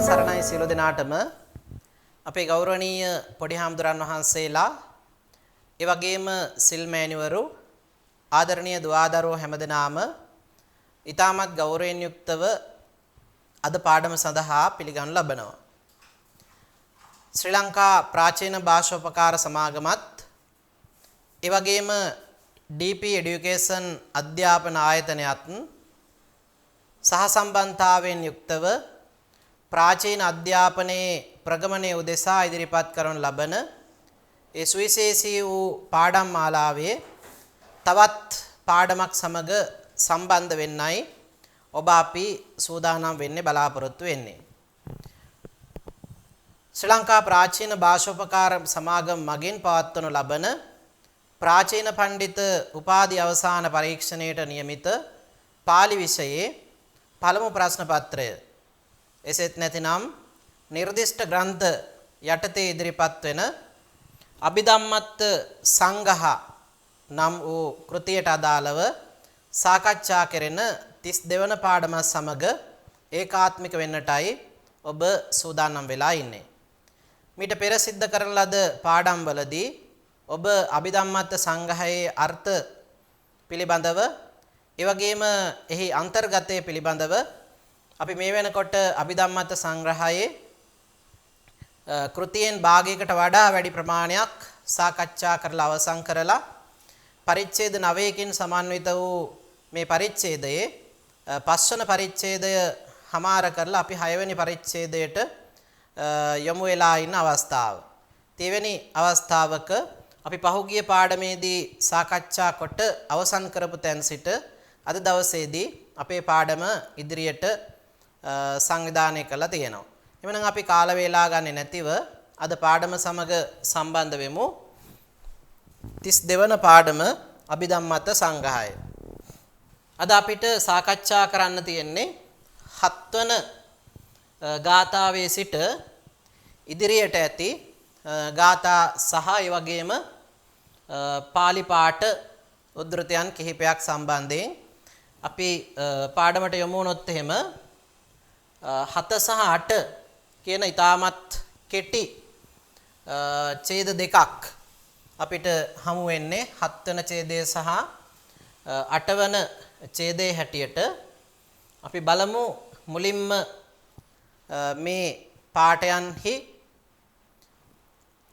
සරණයි සියලු දෙනාටම අපේ ගෞරවනීය පොඩි හාමුදුරන් වහන්සේලා ඒ වගේම සිල් මෑණිවරු ආදරණීය දුවදරුවෝ හැමදෙනාම ඊටමත් ගෞරවයෙන් යුක්තව අද පාඩම සඳහා පිළිගනු ලබනවා. ශ්‍රී ලංකා ප්‍රාචීන භාෂෝපකාර සමාගමත් ඒ වගේම DP Education අධ්‍යාපන ආයතනයත් සහ සම්බන්ධතාවයෙන් යුක්තව ප්‍රාචීන අධ්‍යාපනයේ ප්‍රගමනයේ උදෙසා ඉදිරිපත් කරන ලබන ඒ සුවිශේෂී වූ පාඩම් මාලාවේ තවත් පාඩමක් සමග සම්බන්ධ වෙන්නයි ඔබ අපි සූදානම් වෙන්නේ බලාපොරොත්තු වෙන්නේ. ශ්‍රී ලංකා ප්‍රාචීන භාෂෝපකාර සමාගම මගින් පවත්වනු ලබන ප්‍රාචීන පඬිත උපාධි අවසාන පරීක්ෂණයට නියමිත පාලි විෂයේ පළමු ප්‍රශ්න පත්‍රය එසේත් නැතිනම් නිර්දිෂ්ඨ ග්‍රන්ථ යටතේ ඉදිරිපත් වෙන අභිධම්මත්ත සංගහ නම් වූ කෘතියට අදාළව සාකච්ඡා කෙරෙන 32 වන පාඩම සමග ඒකාත්මික වෙන්නටයි ඔබ සූදානම් වෙලා ඉන්නේ. මීට පෙර සිද්ධ කරන ලද පාඩම් වලදී ඔබ අභිධම්මත්ත සංගහයේ අර්ථ පිළිබඳව ඒ වගේම එහි අන්තර්ගතය පිළිබඳව අපි මේ වෙනකොට අභිධම්මත්ත සංග්‍රහයේ කෘතියෙන් භාගයකට වඩා වැඩි ප්‍රමාණයක් සාකච්ඡා කරලා අවසන් කරලා පරිච්ඡේද 9කින් සමන්විත වූ මේ පරිච්ඡේදයේ පස්වන පරිච්ඡේදය හමාර කරලා අපි 6 වෙනි පරිච්ඡේදයට යොමු වෙලා ඉන්න අවස්ථාව. තෙවැනි අවස්ථාවක අපි පහුගිය පාඩමේදී සාකච්ඡා කොට අවසන් කරපු තැන් සිට අද දවසේදී අපේ පාඩම ඉදිරියට සංවිධානය කරලා තියෙනවා. එhmenan අපි කාල වේලා ගන්නේ නැතිව අද පාඩම සමග සම්බන්ධ වෙමු. 32 වන පාඩම අභිධම්මත්ත සංග්‍රහය. අද අපිට සාකච්ඡා කරන්න තියෙන්නේ 7 වන ගාථාවේ සිට ඉදිරියට ඇති ගාථා සහ ඒ වගේම පාලි පාඨ උද්ෘතයන් කිහිපයක් සම්බන්ධයෙන් අපි පාඩමට යොමු වුණොත් එහෙම 7 සහ 8 කියන ඊටමත් කෙටි ඡේද දෙකක් අපිට හමු වෙන්නේ 7 වෙනි ඡේදය සහ 8 වෙනි ඡේදයේ හැටියට අපි බලමු මුලින්ම මේ පාඨයන්හි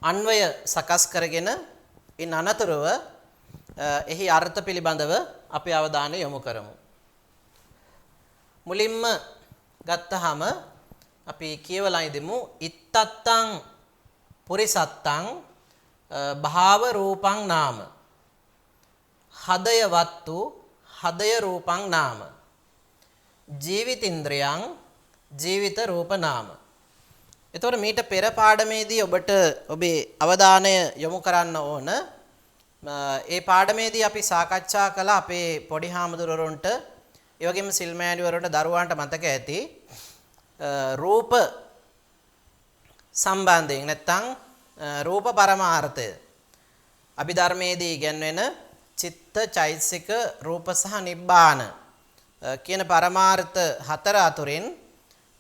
අන්වය සකස් කරගෙන ඉන් අනතුරුව එහි අර්ථ පිළිබඳව අපි අවධානය යොමු කරමු. මුලින්ම ගත්තහම අපි කියවලා ඉදමු ඉත්තත්තං පුරිසත්තං භාව රූපං නාම හදය වත්තු හදය රූපං නාම ජීවිතින්ද්‍රයන් ජීවිත රූප නාම. එතකොට මීට පෙර පාඩමේදී ඔබට ඔබේ අවධානය යොමු කරන්න ඕන ඒ පාඩමේදී අපි සාකච්ඡා කළ අපේ පොඩි හාමුදුරුවන්ට ඒ වගේම සිල් මෑණිවරුන්ට දරුවන්ට මතක ඇති රූප සම්බන්ධයෙන් නැත්නම් රූප පරමාර්ථය අභිධර්මයේදී ඉගෙනවෙන චිත්ත චෛතසික රූප සහ නිබ්බාන කියන පරමාර්ථ හතර අතුරින්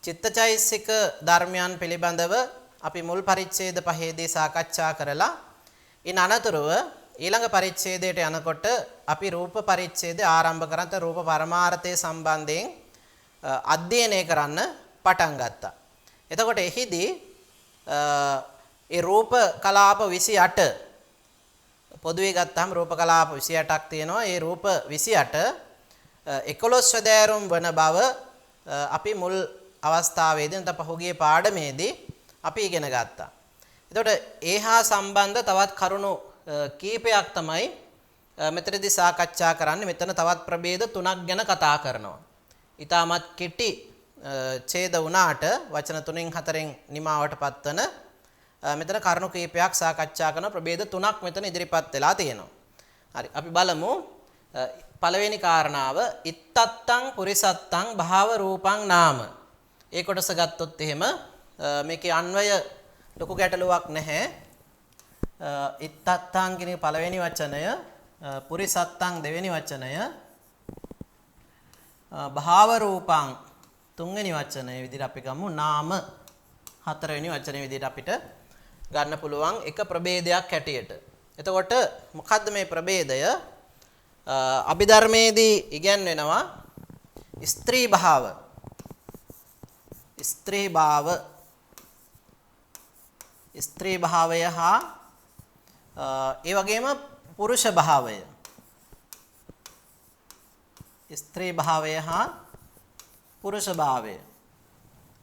චිත්තචෛතසික ධර්මයන් පිළිබඳව අපි මුල් පරිච්ඡේද පහේදී සාකච්ඡා කරලා ඉන් අනතුරුව ඊළඟ පරිච්ඡේදයට යනකොට අපි රූප පරිච්ඡේදය ආරම්භ කරන්ත රූප පරමාර්ථය සම්බන්ධයෙන් අධ්‍යයනය කරන්න පටන් ගත්තා. එතකොට එහිදී ඒ රූප කලාප 28 පොදුවේ ගත්තාම රූප කලාප 28ක් තියෙනවා. ඒ රූප 28 11 සදෑරුම් වන බව අපි මුල් අවස්ථාවේදී නැත්නම් පහුගිය පාඩමේදී අපි ඉගෙන ගත්තා. එතකොට ඒ හා සම්බන්ධ තවත් කරුණු කීපයක් තමයි මෙතනදී සාකච්ඡා කරන්නේ. මෙතන තවත් ප්‍රභේද 3ක් ගැන කතා කරනවා. ඊටමත් කෙටි ඡේද වුණාට වචන 3න් 4න් නිමාවට පත්වන මෙතන කරුණු කීපයක් සාකච්ඡා කරන ප්‍රභේද 3ක් මෙතන ඉදිරිපත් වෙලා තියෙනවා. හරි අපි බලමු පළවෙනි කාරණාව ඉත්තත්තං පුරිසත්තං භාව රූපං නාම. ඒ කොටස ගත්තොත් එහෙම මේකේ අන්වය ලොකු ගැටලුවක් නැහැ. ඉත්තත්තං කියන පළවෙනි වචනය පුරිසත්තං දෙවෙනි වචනය භාව රූපං තුන්වෙනි වචනය විදිහට අපි ගමු නාම හතරවෙනි වචනේ විදිහට අපිට ගන්න පුළුවන් එක ප්‍රභේදයක් හැටියට. එතකොට මොකද්ද මේ ප්‍රභේදය? අභිධර්මයේදී ඉගැන්වෙනවා ස්ත්‍රී භාව. ස්ත්‍රී භාව ස්ත්‍රී භාවය හා ඒ වගේම පුරුෂ භාවය. ස්ත්‍රී භාවය හා පුරුෂ භාවය.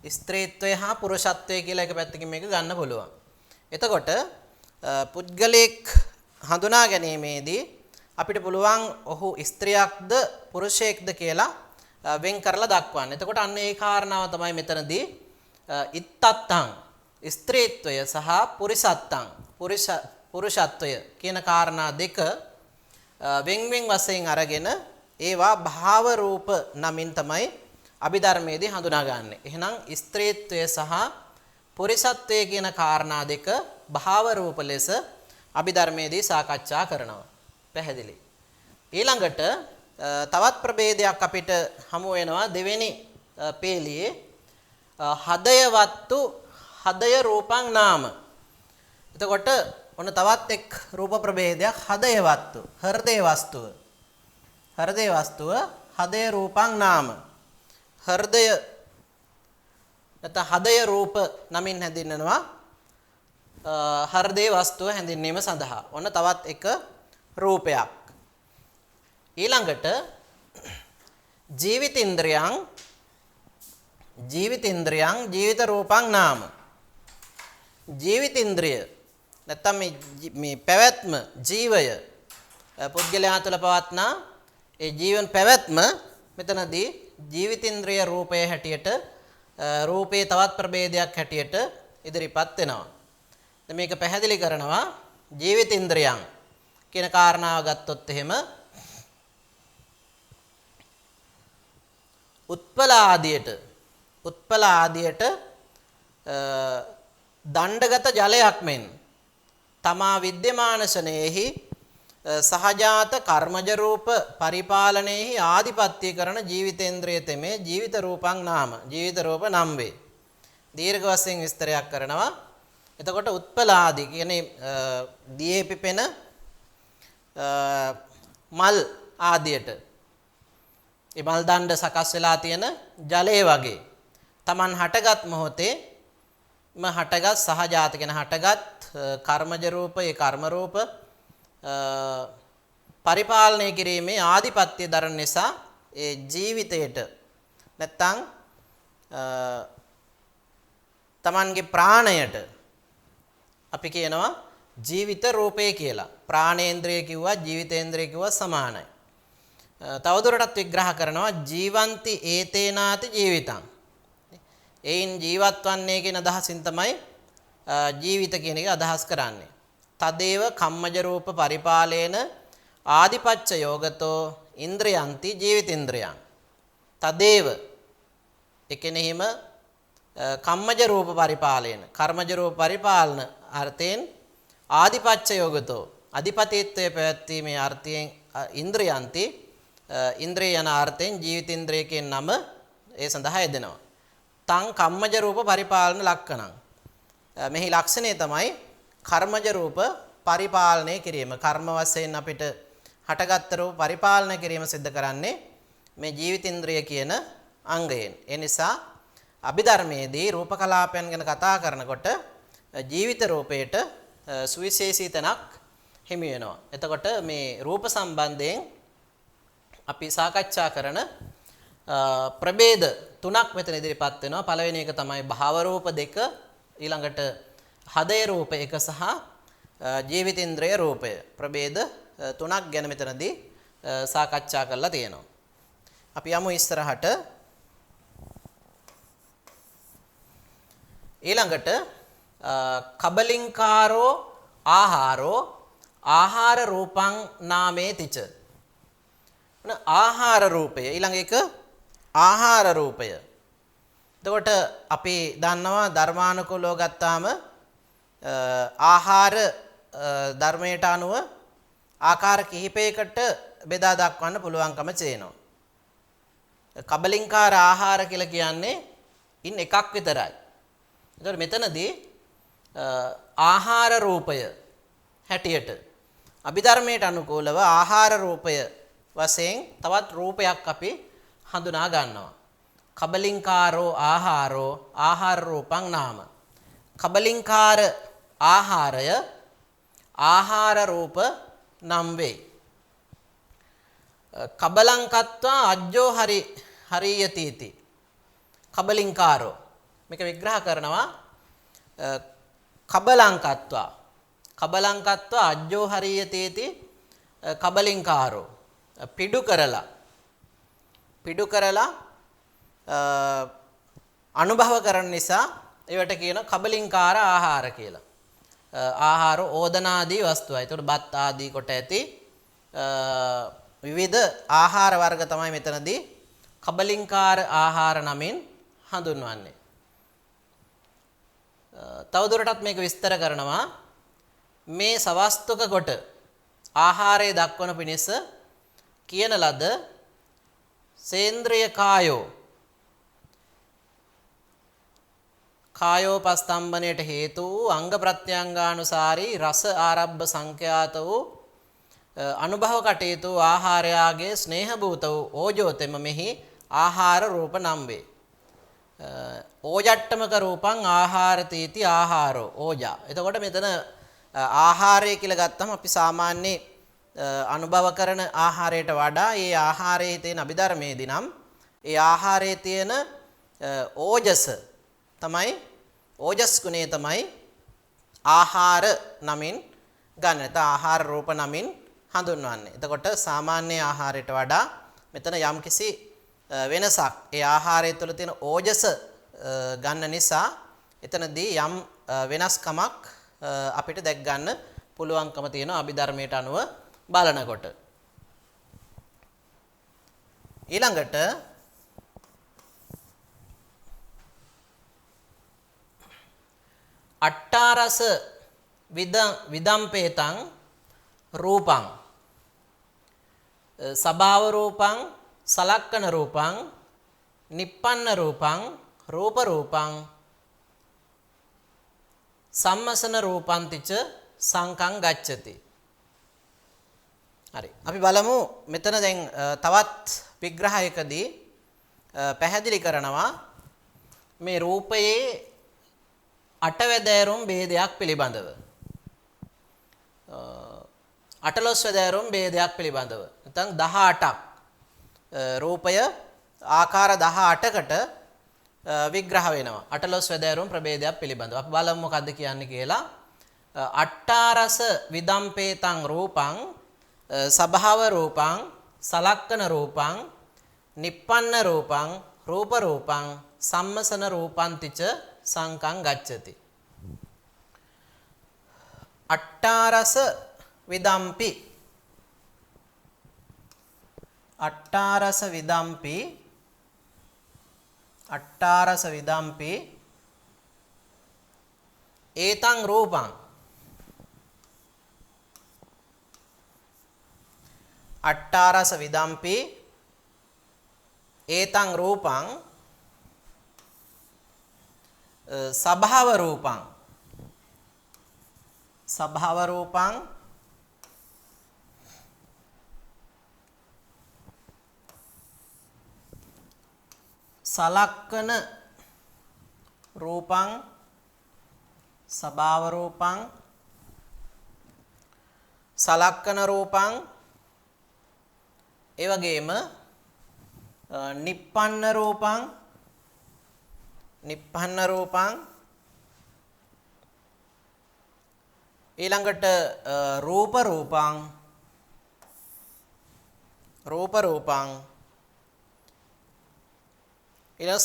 ස්ත්‍රීත්වය හා පුරුෂත්වය කියලා එක පැත්තකින් මේක ගන්න පුළුවන්. එතකොට පුද්ගලෙක් හඳුනා ගැනීමේදී අපිට පුළුවන් ඔහු ස්ත්‍රියක්ද පුරුෂයෙක්ද කියලා වෙන් කරලා දක්වන්න. එතකොට අන්න ඒ කාරණාව තමයි මෙතනදී ඉත්තත්තං ස්ත්‍රීත්වය සහ පුරිසත්තං පුරුෂත්වය කියන කාරණා දෙක වෙන් වශයෙන් අරගෙන ඒවා භාව රූප නමින් තමයි අභිධර්මයේදී හඳුනාගන්නේ. එහෙනම් ස්ත්‍රීත්වය සහ පුරිසත්වය කියන කාරණා දෙක භාව රූප ලෙස අභිධර්මයේදී සාකච්ඡා කරනවා. පැහැදිලි. ඊළඟට තවත් ප්‍රභේදයක් අපිට හමු වෙනවා දෙවෙනි පේලියේ හදයවත්තු හදය රූපං නාම. එතකොට ඔන්න තවත් එක් රූප ප්‍රභේදයක් හදයවත්තු හෘදේ වස්තුව. හෘදේ වස්තුව හදය රූපං නාම. හෘදය නැත්නම් හදය රූප නමින් හැඳින්වනවා හෘදේ වස්තුව හැඳින්වීම සඳහා. ඔන්න තවත් එක රූපයක්. ඊළඟට ජීවිතේන්ද්‍රයන් ජීවිත රූපං නාම. ජීවිතේන්ද්‍රය නැත්නම් මේ පැවැත්ම ජීවය පුද්ගලයා තුළ පවත්නා ඒ ජීවන පැවැත්ම මෙතනදී ජීවිතේන්ද්‍රය රූපයේ හැටියට රූපේ තවත් ප්‍රභේදයක් හැටියට ඉදිරිපත් වෙනවා. දැන් මේක පැහැදිලි කරනවා ජීවිතේන්ද්‍රයන් කියන කාරණාව ගත්තොත් එහෙම උත්පල ආදියට දණ්ඩගත ජලයක් මෙන් තමා විද්‍යමාන ශනේහි සහජාත කර්මජ රූප පරිපාලනයේහි ආධිපත්‍ය කරන ජීවිතේන්ද්‍රය තෙමේ ජීවිත රූපං නාම. ජීවිත රූප නම් වේ. දීර්ඝ වශයෙන් විස්තරයක් කරනවා. එතකොට උත්පල ආදී කියන්නේ දියේ පිපෙන මල් ආදියට ඒ මල් දණ්ඩ සකස් වෙලා තියෙන ජලය වගේ Taman හටගත් මොහොතේ හටගත් සහජාත කියන හටගත් කර්මජ රූප ඒ කර්ම රූප පරිපාලනය කිරීමේ ආධිපත්‍ය දරන නිසා ඒ ජීවිතයට නැත්තම් Tamanගේ ප්‍රාණයට අපි කියනවා ජීවිත රූපය කියලා. ප්‍රාණේන්ද්‍රය කිව්වා ජීවිතේන්ද්‍රය කිව්වා සමානයි. තවදුරටත් විග්‍රහ කරනවා ජීවಂತಿ ඒතේනාති ජීවිතං. එයින් ජීවත් වන්නේ කියන අදහසින් තමයි ජීවිත කියන එක අදහස් කරන්නේ. තදේව කම්මජ රූප පරිපාලේන ආදිපච්ච යෝගතෝ ඉන්ද්‍රයන්ති ජීවිතේන්ද්‍රයන්. තදේව එකෙනෙහිම කම්මජ රූප පරිපාලේන කර්මජ රූප පරිපාලන අර්ථයෙන් ආදිපච්ච යෝගතෝ අධිපතිත්වයේ පැවැත්වීමේ අර්ථයෙන් ඉන්ද්‍රයන්ති ඉන්ද්‍රිය යන අර්ථයෙන් ජීවිතේන්ද්‍රය කියන නම ඒ සඳහා යෙදෙනවා. තං කම්මජ රූප පරිපාලන ලක්ෂණං. මෙහි ලක්ෂණය තමයි කර්මජ රූප පරිපාලනය කිරීම. කර්ම වශයෙන් අපිට හටගත් රූප පරිපාලනය කිරීම සිද්ධ කරන්නේ මේ ජීවිතේන්ද්‍රය කියන අංගයෙන්. ඒ නිසා අභිධර්මයේදී රූප කලාපයන් ගැන කතා කරනකොට ජීවිත රූපයට සුවිශේෂී තැනක් හිමි වෙනවා. එතකොට මේ රූප සම්බන්ධයෙන් අපි සාකච්ඡා කරන ප්‍රභේද තුනක් මෙතන ඉදිරිපත් වෙනවා. පළවෙනි එක තමයි භාව රූප දෙක, ඊළඟට හදය රූප එක සහ ජීවිතේන්ද්‍රය රූපය. ප්‍රභේද තුනක් ගැන මෙතනදී සාකච්ඡා කරලා තියෙනවා. අපි යමු ඉස්සරහට. ඊළඟට කබලින්කාරෝ ආහාරෝ ආහාර රූපං නාමේ තිච. ආහාර රූපය ඊළඟ එක ආහාර රූපය. එතකොට අපි දන්නවා ධර්මානුකූලව ගත්තාම ආහාර ධර්මයට අනුව ආකාර කිහිපයකට බෙදා දක්වන්න පුළුවන්කම තියෙනවා. කබලින්කාර ආහාර කියලා කියන්නේ ඉන් එකක් විතරයි. එතකොට මෙතනදී ආහාර රූපය හැටියට අභිධර්මයට අනුකූලව ආහාර රූපය වශයෙන් තවත් රූපයක් අපි හඳුනා ගන්නවා. කබලින්කාරෝ ආහාරෝ ආහාර රූපං නාම. කබලින්කාර ආහාරය ආහාර රූප නම් වේ. කබලංකත්වා අජ්ජෝ හරියතිති. කබලින්කාරෝ මේක විග්‍රහ කරනවා. කබලංකත්වා අජ්ජෝ හරියතිති කබලින්කාරෝ පිඩු කරලා අනුභව කරන නිසා ඒවට කියන කබලින්කාර ආහාර කියලා. ආහාර ඕදනාදී වස්තුවයි. ඒකට බත් ආදී කොට ඇති විවිධ ආහාර වර්ග තමයි මෙතනදී කබලින්කාර ආහාර නමින් හඳුන්වන්නේ. තවදුරටත් මේක විස්තර කරනවා. මේ සවස්තුක කොට ආහාරය දක්වන පිණිස කියන ලද සේන්ද්‍රිය කායෝපස්තම්බනයට හේතු වූ අංග ප්‍රත්‍යංගානුසාරී රස ආරබ්බ සංඛ්‍යාත වූ අනුභව කටයුතු ආහාරයාගේ ස්නේහභූත වූ ඕජෝතෙම මෙහි ආහාර රූප නම් වේ. ඕජට්ටමක රූපං ආහාරතීති ආහාරෝ ඕජා. එතකොට මෙතන ආහාරය කියලා ගත්තම අපි සාමාන්‍ය අනුභව කරන ආහාරයට වඩා ඒ ආහාරයේ තියෙන අභිධර්මයේදී නම් ඒ ආහාරයේ තියෙන ඕජස තමයි ඕජස් ගුණය තමයි ආහාර නමින් ගන්න. නැත්නම් ආහාර රූප නමින් හඳුන්වන්නේ. එතකොට සාමාන්‍ය ආහාරයට වඩා මෙතන යම්කිසි වෙනසක් ඒ ආහාරය තුළ තියෙන ඕජස ගන්න නිසා එතනදී යම් වෙනස්කමක් අපිට දැක් ගන්න පුළුවන්කම තියෙන අභිධර්මයට අනුව බලනකොට. ඊළඟට අට්ඨාරස විදම්පේතං රූපං සභාව රූපං සලක්කන රූපං නිප්පන්න රූපං රූප රූපං සම්මසන රූපන්තිච සංකං ගච්ඡති. හරි. අපි බලමු මෙතන දැන් තවත් විග්‍රහයකදී පැහැදිලි කරනවා මේ රූපයේ අටවැදෑරුම් ભેදයක් පිළිබඳව. අටලොස් වැදෑරුම් ભેදයක් පිළිබඳව. නැත්නම් 18ක් රූපය ආකාර 18කට විග්‍රහ වෙනවා. අටලොස් වැදෑරුම් ප්‍රභේදයක් පිළිබඳව. අපි බලමු මොකද්ද කියන්නේ කියලා. අට්ඨාරස විදම්පේතං රූපං සභාව රූපං සලක්කන රූපං නිප්පන්න රූපං රූප රූපං සම්මසන රූපන්තිච සංකං ගච්ඡති. අට්ඨාරස විදම්පි අට්ඨාරස විදම්පි ඒතං රූපං අට්ඨාරස විදම්පි ඒතං රූපං සභාව රූපං සලක්කන රූපං සභාව රූපං සලක්කන රූපං ඒ වගේම නිප්පන්න රූපං ඊළඟට රූප රූපං ඊළඟ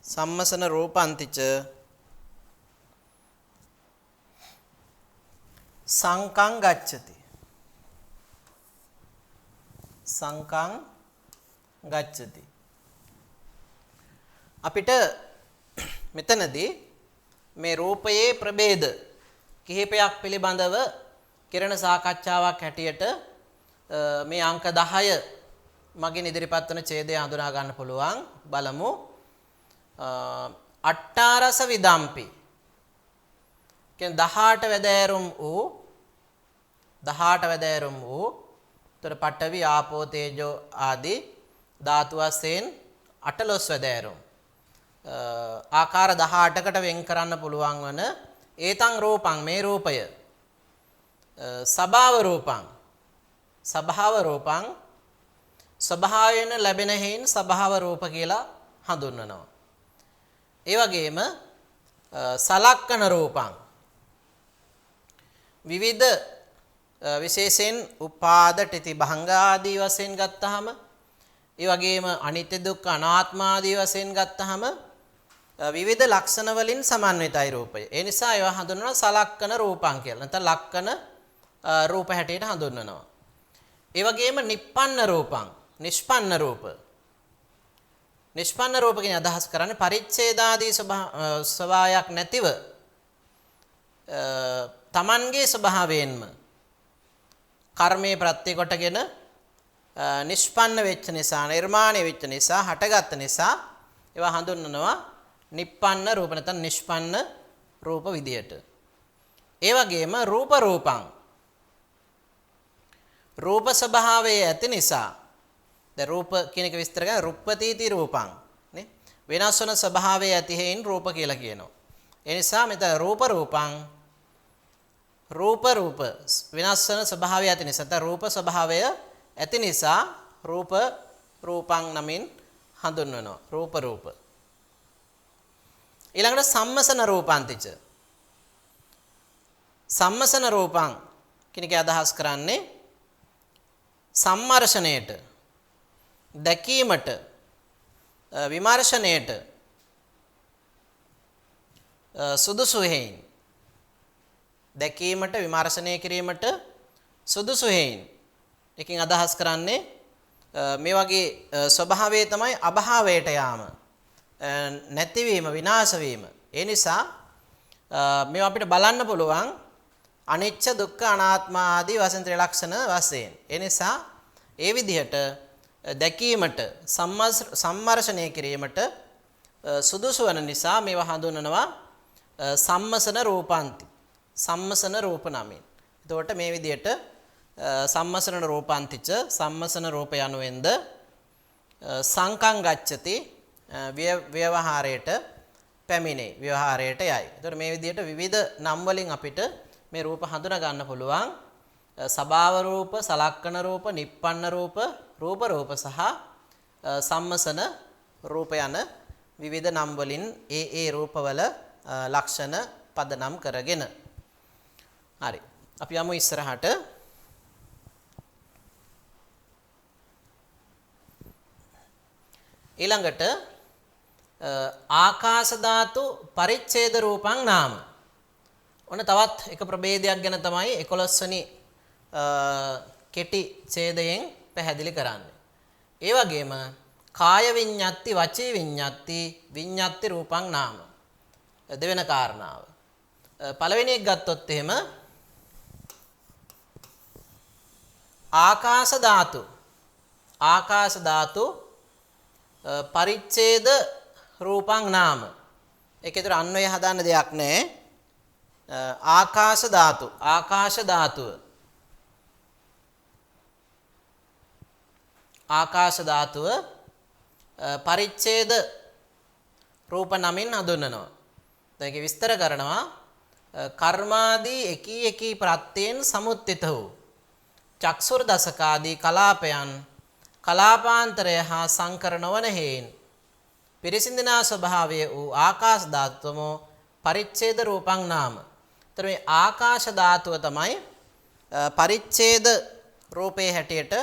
සම්මසන රූපන්තිච සංකං ගච්ඡති. අපිට මෙතනදී මේ රූපයේ ප්‍රභේද කිහිපයක් පිළිබඳව කිරණ සාකච්ඡාවක් හැටියට මේ අංක 10 මගින් ඉදිරිපත් වන ඡේදය හඳුනා ගන්න පුළුවන්. බලමු. අට්ඨාරස විදම්පි කියන්නේ 18 වැදෑරුම් වූ 18 වැදෑරුම් වූ තොර පඨවි ආපෝ තේජෝ ආදී ධාතු වශයෙන් 18 වැදෑරුම් ආකාර 18කට වෙන් කරන්න පුළුවන් වන ඒතං රූපං මේ රූපය සභාව රූපං ස්වභාවයෙන් ලැබෙන හේයින් ස්වභාව රූප කියලා හඳුන්වනවා. ඒ වගේම සලක්කන රූපං විවිධ විශේෂයෙන් උපාද ටිති භංග ආදී වශයෙන් ගත්තාම, ඒ වගේම අනිත්‍ය දුක්ඛ අනාත්ම ආදී වශයෙන් ගත්තාම විවිධ ලක්ෂණ වලින් සමන්විතයි රූපය. ඒ නිසා ඒවා හඳුන්වනවා සලක්කන රූපං කියලා. නැත්නම් ලක්කන රූප හැටියට හඳුන්වනවා. ඒ වගේම නිප්පන්න රූපං නිෂ්පන්න රූප. නිෂ්පන්න රූප කියන අදහස් කරන්නේ පරිච්ඡේදාදී ස්වභාවයක් නැතිව තමන්ගේ ස්වභාවයෙන්ම කර්මයේ ප්‍රත්‍ය කොටගෙන නිෂ්පන්න වෙච්ච නිසා, නිර්මාණය වෙච්ච නිසා, හටගත් නිසා ඒවා හඳුන්වනවා නිප්පන්න රූප නැත්නම් නිෂ්පන්න රූප විදියට. ඒ වගේම රූප රූපං රූප ස්වභාවයේ ඇති නිසා, දැන් රූප කියන එක විස්තර කරන රුප්පතිති රූපං නේ, වෙනස් වන ස්වභාවයේ ඇති හේයින් රූප කියලා කියනවා. ඒ නිසා මෙතන රූප රූපං රූප වෙනස් වන ස්වභාවය ඇති නිසා, නැත්නම් රූප ස්වභාවය ඇති නිසා රූප රූපං නමින් හඳුන්වනවා. රූප ඊළඟට සම්මසන රූපන්තිච. සම්මසන රූපං කියන එක අදහස් කරන්නේ සම්මර්ෂණයට, දැකීමට, විමර්ශනයට සුදුසු හේයින්, දැකීමට විමර්ශනය කිරීමට සුදුසු හේයින්. එකකින් අදහස් කරන්නේ මේ වගේ ස්වභාවය තමයි අභාවයට යාම, නැතිවීම, විනාශ වීම. ඒ නිසා මේවා අපිට බලන්න පුළුවන් අනිච්ච දුක්ඛ අනාත්ම ආදී වශයෙන් ත්‍රිලක්ෂණ වශයෙන්. ඒ නිසා ඒ විදිහට දැකීමට, සම්මර්ෂණය කිරීමට සුදුසු වන නිසා මේවා හඳුන්වනවා සම්මසන රූපාන්ති, සම්මසන රූප නමින්. එතකොට මේ විදිහට සම්මසන රූපාන්තිච සම්මසන රූප යනුවෙන්ද සංකං ගච්ඡති ව්‍යවහාරයට පැමිණේ, ව්‍යවහාරයට යයි. එතකොට මේ විදිහට විවිධ නම් වලින් අපිට මේ රූප හඳුනා ගන්න පුළුවන්. සභාව රූප, සලක්කන රූප, නිප්පන්න රූප, රූප සහ සම්මසන රූප යන විවිධ නම් වලින් ඒ රූපවල ලක්ෂණ පදනම් කරගෙන. හරි. අපි යමු ඉස්සරහට. ඊළඟට ආකාශ ධාතු පරිච්ඡේද රූපං නාම. ඔන්න තවත් එක ප්‍රභේදයක් ගැන තමයි 11 වෙනි කෙටි ඡේදයෙන් පැහැදිලි කරන්නේ. ඒ වගේම කාය විඤ්ඤාති, වචී විඤ්ඤාති, විඤ්ඤාති රූපං නාම. දෙවෙන කාරණාව. පළවෙනි එක ගත්තොත් එහෙම ආකාශ ධාතු පරිච්ඡේද රූපං නාම. ඒක ඒතර අන්වය හදාන්න දෙයක් නැහැ. ආකාශ ධාතුව පරිච්ඡේද රූප නමින් හඳුන්වනවා. දැන් ඒක විස්තර කරනවා කර්මාදී එකී ප්‍රත්‍යයෙන් සමුත්ථිත වූ චක්සුර දසකාදී කලාපයන් කලාපාන්තරය හා සංකර නොවන හේයින් පිරිසිඳනා ස්වභාවය වූ ආකාශ ධාතුවම පරිච්ඡේද රූපං නාම. එතකොට මේ ආකාශ ධාතුව තමයි පරිච්ඡේද රූපේ හැටියට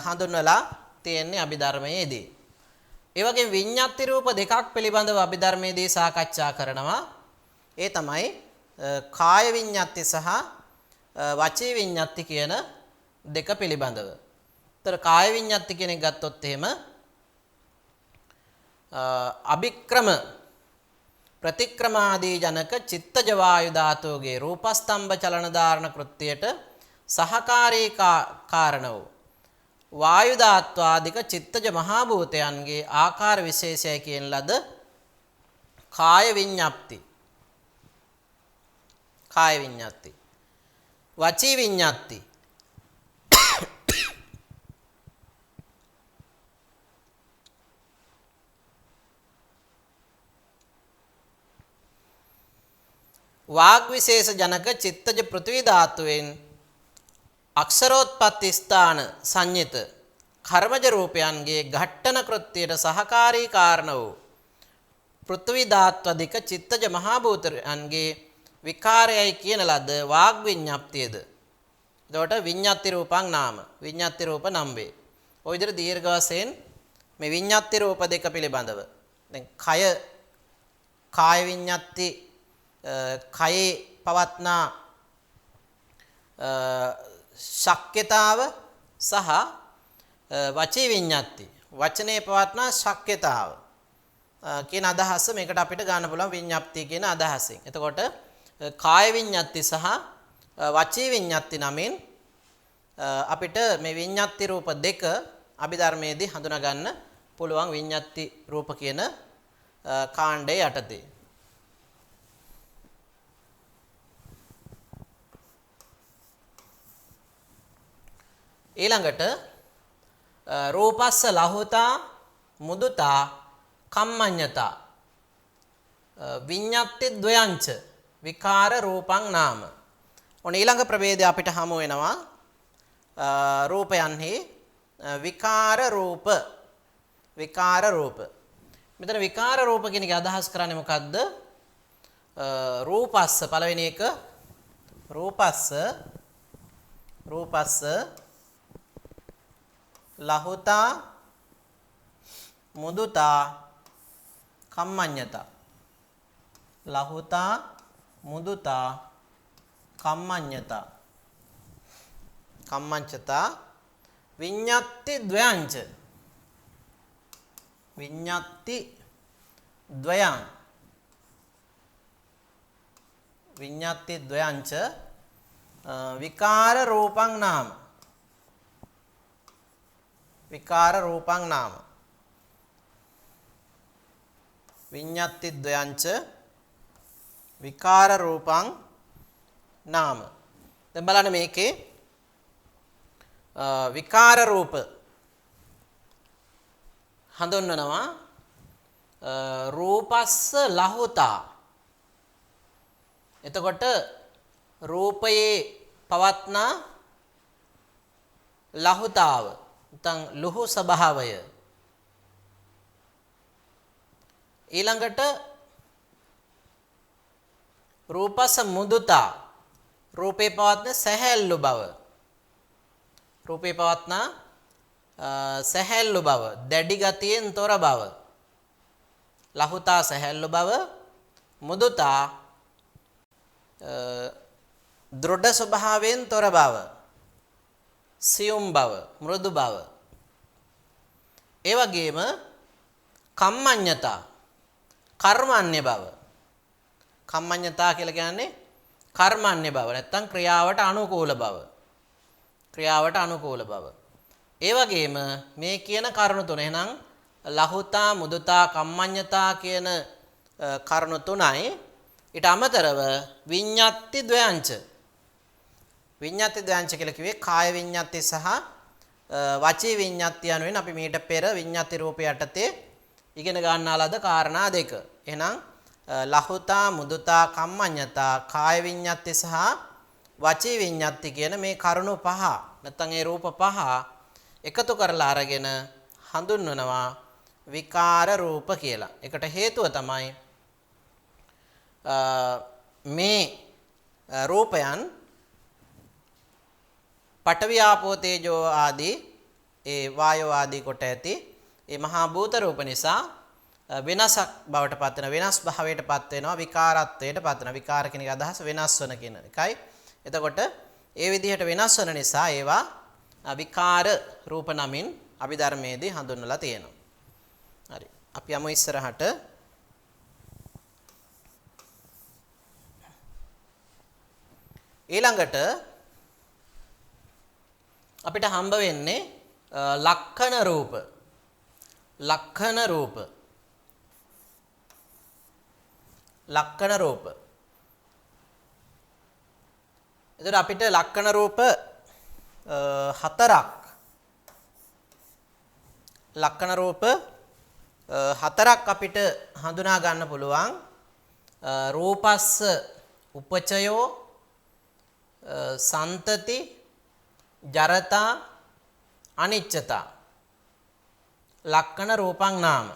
හඳුන්වලා තියෙන්නේ අභිධර්මයේදී. ඒ වගේම විඤ්ඤාති රූප දෙකක් පිළිබඳව අභිධර්මයේදී සාකච්ඡා කරනවා. ඒ තමයි කාය විඤ්ඤාති සහ වචී විඤ්ඤාති කියන දෙක පිළිබඳව. ඒතර කාය විඤ්ඤාති කියන එක ගත්තොත් එහෙම අභික්‍රම ප්‍රතික්‍රමාදී ජනක චිත්තජ වායු ධාතුවේ රූපස්තම්භ චලන ධාරණ කෘත්‍යයට සහකාරී කාරණ වූ වායු ධාත්වාදික චිත්තජ මහා භූතයන්ගේ ආකාර විශේෂය කියන ලද කාය විඤ්ඤාප්ති වචී විඤ්ඤාති වාග් විශේෂ ජනක චිත්තජ පෘථිවි ධාතුවෙන් අක්ෂරෝත්පත්ති ස්ථාන සංයත කර්මජ රූපයන්ගේ ඝට්ටන කෘත්‍යයට සහකාරී කාරණ වූ පෘථිවි ධාත්වදික චිත්තජ මහා භූතයන්ගේ විකාරයයි කියන ලද වාග් විඤ්ඤාප්තියද. එතකොට විඤ්ඤාති රූපං නාම විඤ්ඤාති රූප නම් වේ. ඔය විදිහට දීර්ඝ වශයෙන් මේ විඤ්ඤාති රූප දෙක පිළිබඳව දැන් කාය විඤ්ඤාති කයේ පවත්නා ශක්්‍යතාව සහ වචී විඤ්ඤාති වචනේ පවත්නා ශක්්‍යතාව කියන අදහස මේකට අපිට ගන්න පුළුවන් විඤ්ඤාප්තිය කියන අදහසෙන්. එතකොට කාය විඤ්ඤාති සහ වචී විඤ්ඤාති නමින් අපිට මේ විඤ්ඤාති රූප දෙක අභිධර්මයේදී හඳුනා ගන්න පුළුවන් විඤ්ඤාති රූප කියන කාණ්ඩයේ යටතේ. ඊළඟට රූපස්ස ලහුතා මුදුතා කම්මඤ්ඤතා විඤ්ඤාති ද්වයංච විකාර රූපං නාම. ඔන්න ඊළඟ ප්‍රභේදය අපිට හමු වෙනවා රූපයන්හි විකාර රූප. මෙතන විකාර රූප කියන එක අදහස් කරන්නේ මොකද්ද? රූපස්ස පළවෙනි එක රූපස්ස ලහුතා මුදුතා කම්මඤ්ඤතා ලහුතා මුදුතා කම්මඤ්ඤතා විඤ්ඤාති ද්වයංච විකාර රූපං නාම විඤ්ඤාති ද්වයංච විකාර රූපං නාම. දැන් බලන්න මේකේ විකාර රූප හඳුන්වනවා රූපස්ස ලහුතා. එතකොට රූපයේ පවත්නා ලහුතාව නැත්නම් ලුහු ස්වභාවය. ඊළඟට රූපස මුදුතා රූපේ පවත්න සැහැල්ලු බව. දැඩි ගතියෙන් තොර බව. ලහුතා සැහැල්ලු බව, මුදුතා දෘಢ ස්වභාවයෙන් තොර බව, සියුම් බව, මෘදු බව. ඒ වගේම කම්මඤ්ඤතා කර්මන්නේ බව. කම්මඤ්ඤතා කියලා කියන්නේ කර්මන්නේ බව නැත්නම් ක්‍රියාවට අනුකූල බව. ඒ වගේම මේ කියන කරුණු තුන එහෙනම් ලහුතා මුදුතා කම්මඤ්ඤතා කියන කරුණු තුනයි ඊට අමතරව විඤ්ඤාති ද්වයංච කියලා කිව්වේ කාය විඤ්ඤාති සහ වචී විඤ්ඤාති යනුවෙන් අපි මීට පෙර විඤ්ඤාති රූපය යටතේ ඉගෙන ගන්නා ලද කාරණා දෙක. එහෙනම් ලහුතා මුදුතා කම්මඤ්ඤතා කාය විඤ්ඤාති සහ වචී විඤ්ඤාති කියන මේ කරුණු පහ නැත්නම් ඒ රූප පහ එකතු කරලා අරගෙන හඳුන්වනවා විකාර රූප කියලා. ඒකට හේතුව තමයි මේ රූපයන් පඨවි ආපෝ තේජෝ ආදී ඒ වායෝ ආදී කොට ඇති ඒ මහා භූත රූප නිසා වෙනසක් බවට පත් වෙන වෙනස් භාවයට පත් වෙනවා විකාරත්වයට පත් වෙනවා. විකාර කියන එක අදහස වෙනස් වෙන කියන එකයි. එතකොට ඒ විදිහට වෙනස් වෙන නිසා ඒවා විකාර රූප නමින් අභිධර්මයේදී හඳුන්වලා තියෙනවා. හරි. අපි යමු ඉස්සරහට. ඊළඟට අපිට හම්බ වෙන්නේ ලක්ෂණ රූප. ලක්ෂණ රූප. ලක්ෂණ රූප. එතකොට අපිට ලක්ෂණ රූප හතරක්. ලක්ෂණ රූප හතරක් අපිට හඳුනා ගන්න පුළුවන්. රූපස්ස උපචයෝ සන්තති ජරතා අනිච්චතා ලක්ෂණ රූපං නාම.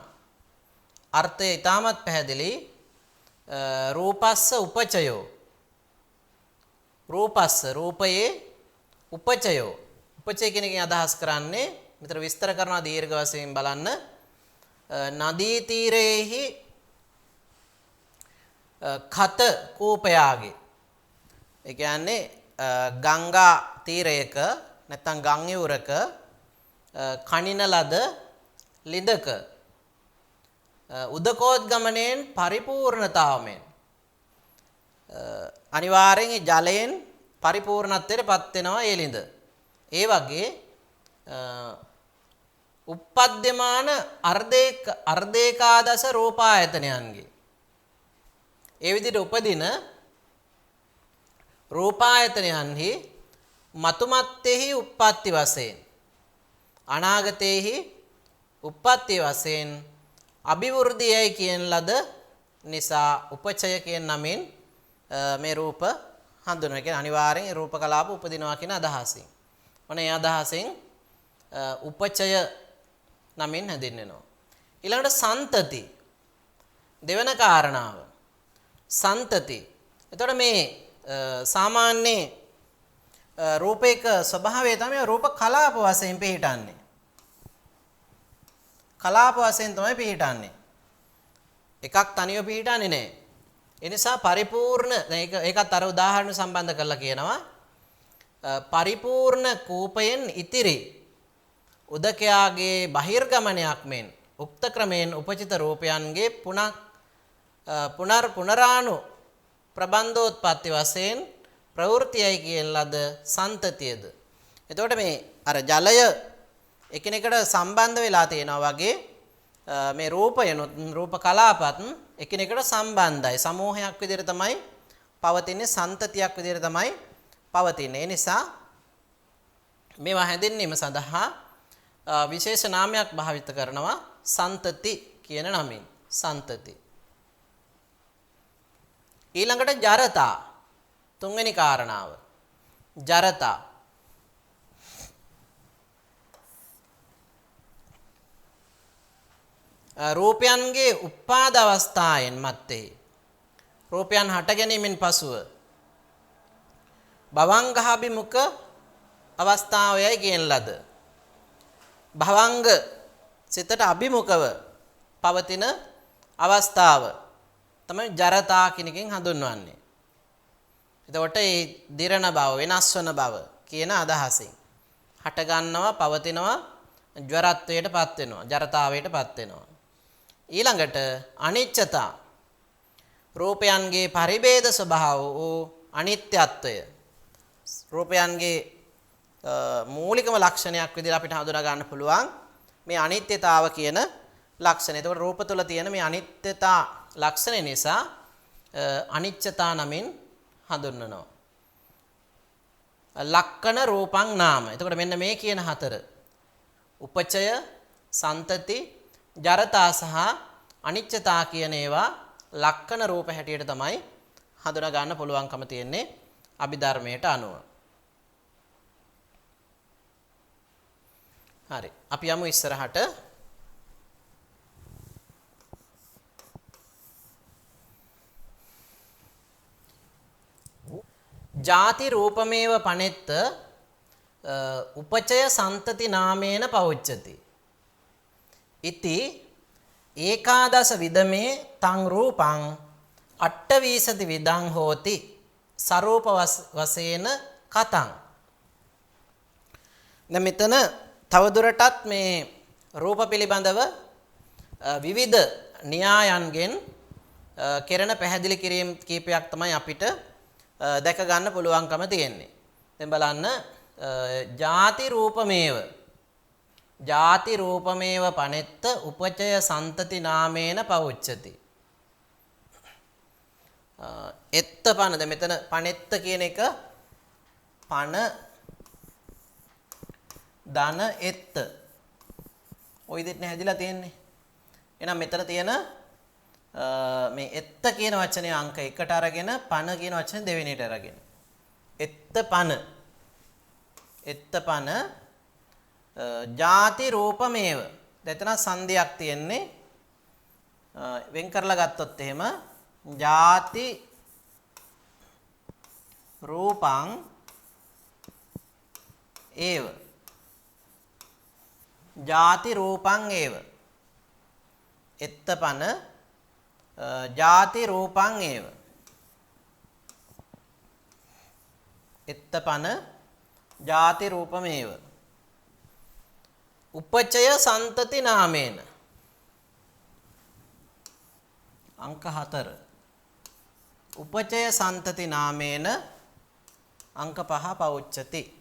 අර්ථය ඊටමත් පැහැදිලි. රූපස්ස උපචයෝ රූපස්ස රූපයේ උපචයෝ උපචය කියන එකෙන් අදහස් කරන්නේ මෙතන විස්තර කරනවා දීර්ඝ වශයෙන් බලන්න. නදී තීරයේහි කත කූපයාගේ ඒ කියන්නේ ගංගා තීරයක නැත්නම් ගම් යුරක කනින ලද ලිඳක උදකෝද්ගමණයෙන් පරිපූර්ණතාවයෙන් අනිවාර්යෙන් ඒ ජලයෙන් පරිපූර්ණත්වයට පත් වෙනවා ඒ ලිඳ. ඒ වගේ උප්පද්‍යමාන අර්ධේකාදස රූපායතනයන්ගේ ඒ විදිහට උපදින රූපායතනයන්හි මතුමත්තේහි උප්පත්ති වශයෙන් අනාගතේහි උප්පත්ති වශයෙන් අභිවෘද්ධියයි කියන ලද නිසා උපචය කියන නමින් මේ රූප හඳුන්වනවා. කියන්නේ අනිවාර්යෙන් රූප කලාප උපදිනවා කියන අදහසින්. මොන ඒ අදහසින් උපචය නමින් හැඳින්වෙනවා. ඊළඟට සන්තති දෙවන කාරණාව. සන්තති. එතකොට මේ සාමාන්‍ය රූපයක ස්වභාවය තමයි රූප කලාප වශයෙන් පිහිටන්නේ. කලාප වශයෙන් තමයි පිහිටන්නේ. එකක් තනියම පිහිටන්නේ නැහැ. ඒ නිසා පරිපූර්ණ ඒකත් අර උදාහරණ සම්බන්ධ කරලා කියනවා. පරිපූර්ණ කූපයෙන් ඉතිරි උදකයාගේ බහිර්ගමනයක් මෙන් උක්ත ක්‍රමයෙන් උපචිත රූපයන්ගේ පුනරාණු ප්‍රබන්ධෝත්පත්ති වශයෙන් ප්‍රවෘත්තියයි කියන ලද සන්තතියද. එතකොට මේ අර ජලය එකිනෙකට සම්බන්ධ වෙලා තියෙනවා වගේ මේ රූපයනොත් රූප කලාපත් එකිනෙකට සම්බන්ධයි. සමූහයක් විදිහට තමයි පවතින්නේ, සන්තතියක් විදිහට තමයි පවතින්නේ. ඒ නිසා මේවා හැඳින්වීම සඳහා විශේෂ නාමයක් භාවිත කරනවා සන්තති කියන නමින්. සන්තති. ඊළඟට ජරතා තුන්වෙනි කාරණාව. ජරතා රූපයන්ගේ උපාද අවස්ථාවෙන් මැත්තේ රූපයන් හට ගැනීමෙන් පසුව භවංගාභිමුඛ අවස්ථාවයයි කියන ලද භවංග සිතට අභිමුඛව පවතින අවස්ථාව තමයි ජරතා කිනකින් හඳුන්වන්නේ. එතකොට මේ දිරණ බව වෙනස් වන බව කියන අදහසින් හට ගන්නවා පවතිනවා ජරත්වයටපත් වෙනවා ජරතාවයටපත් වෙනවා. ඊළඟට අනිච්චතා රූපයන්ගේ පරිබේධ ස්වභාව වූ අනිත්‍යත්වය රූපයන්ගේ මූලිකම ලක්ෂණයක් විදිහට අපිට හඳුනා ගන්න පුළුවන් මේ අනිත්‍යතාව කියන ලක්ෂණය. එතකොට රූප තුළ තියෙන මේ අනිත්‍යතා ලක්ෂණය නිසා අනිච්චතා නමින් හඳුන්වනවා. ලක්කන රූපං නාම. එතකොට මෙන්න මේ කියන හතර උපචය, සන්තති, ජරතා සහ අනිච්චතා කියන ඒවා ලක්කන රූප හැටියට තමයි හඳුනා ගන්න පුළුවන්කම තියෙන්නේ අභිධර්මයට අනුව. හරි. අපි යමු ඉස්සරහට. ජාති රූපමේව පනෙත්ත උපචය සන්තති නාමේන පවුච්චති. ඉති ඒකාදස විදමේ තං රූපං අට්ඨවීසති විදං හෝති සරූප වශයෙන් කතං. දැන් මෙතන තවදුරටත් මේ රූප පිළිබඳව විවිධ න්‍යායන්ගෙන් කෙරෙන පැහැදිලි කිරීම කීපයක් තමයි අපිට දැක ගන්න පුළුවන්කම තියෙන්නේ. දැන් බලන්න ಜಾති රූපමේව පනෙත්ත උපචය සන්තති නාමේන පවුච්චති. එත්ත පන දැන් මෙතන පනෙත්ත කියන එක පන ධන එත්ත ওই විදිහට හැදිලා තියෙන්නේ. එහෙනම් මෙතන තියෙන මේ එත්ත කියන වචනේ අංක 1ට අරගෙන පන කියන වචනේ දෙවෙනියට අරගෙන එත්ත පන ಜಾති රූපමේව දෙතන සංදියක් තියෙන්නේ වෙන් කරලා ගත්තොත් එහෙම ಜಾති රූපං ඒව ಜಾති රූපං ඒව එත්තපන ಜಾති රූපං ඒව එත්තපන ಜಾති රූපමේව උපචය සන්තති නාමේන අංක 4 උපචය සන්තති නාමේන අංක 5 පවුච්චති.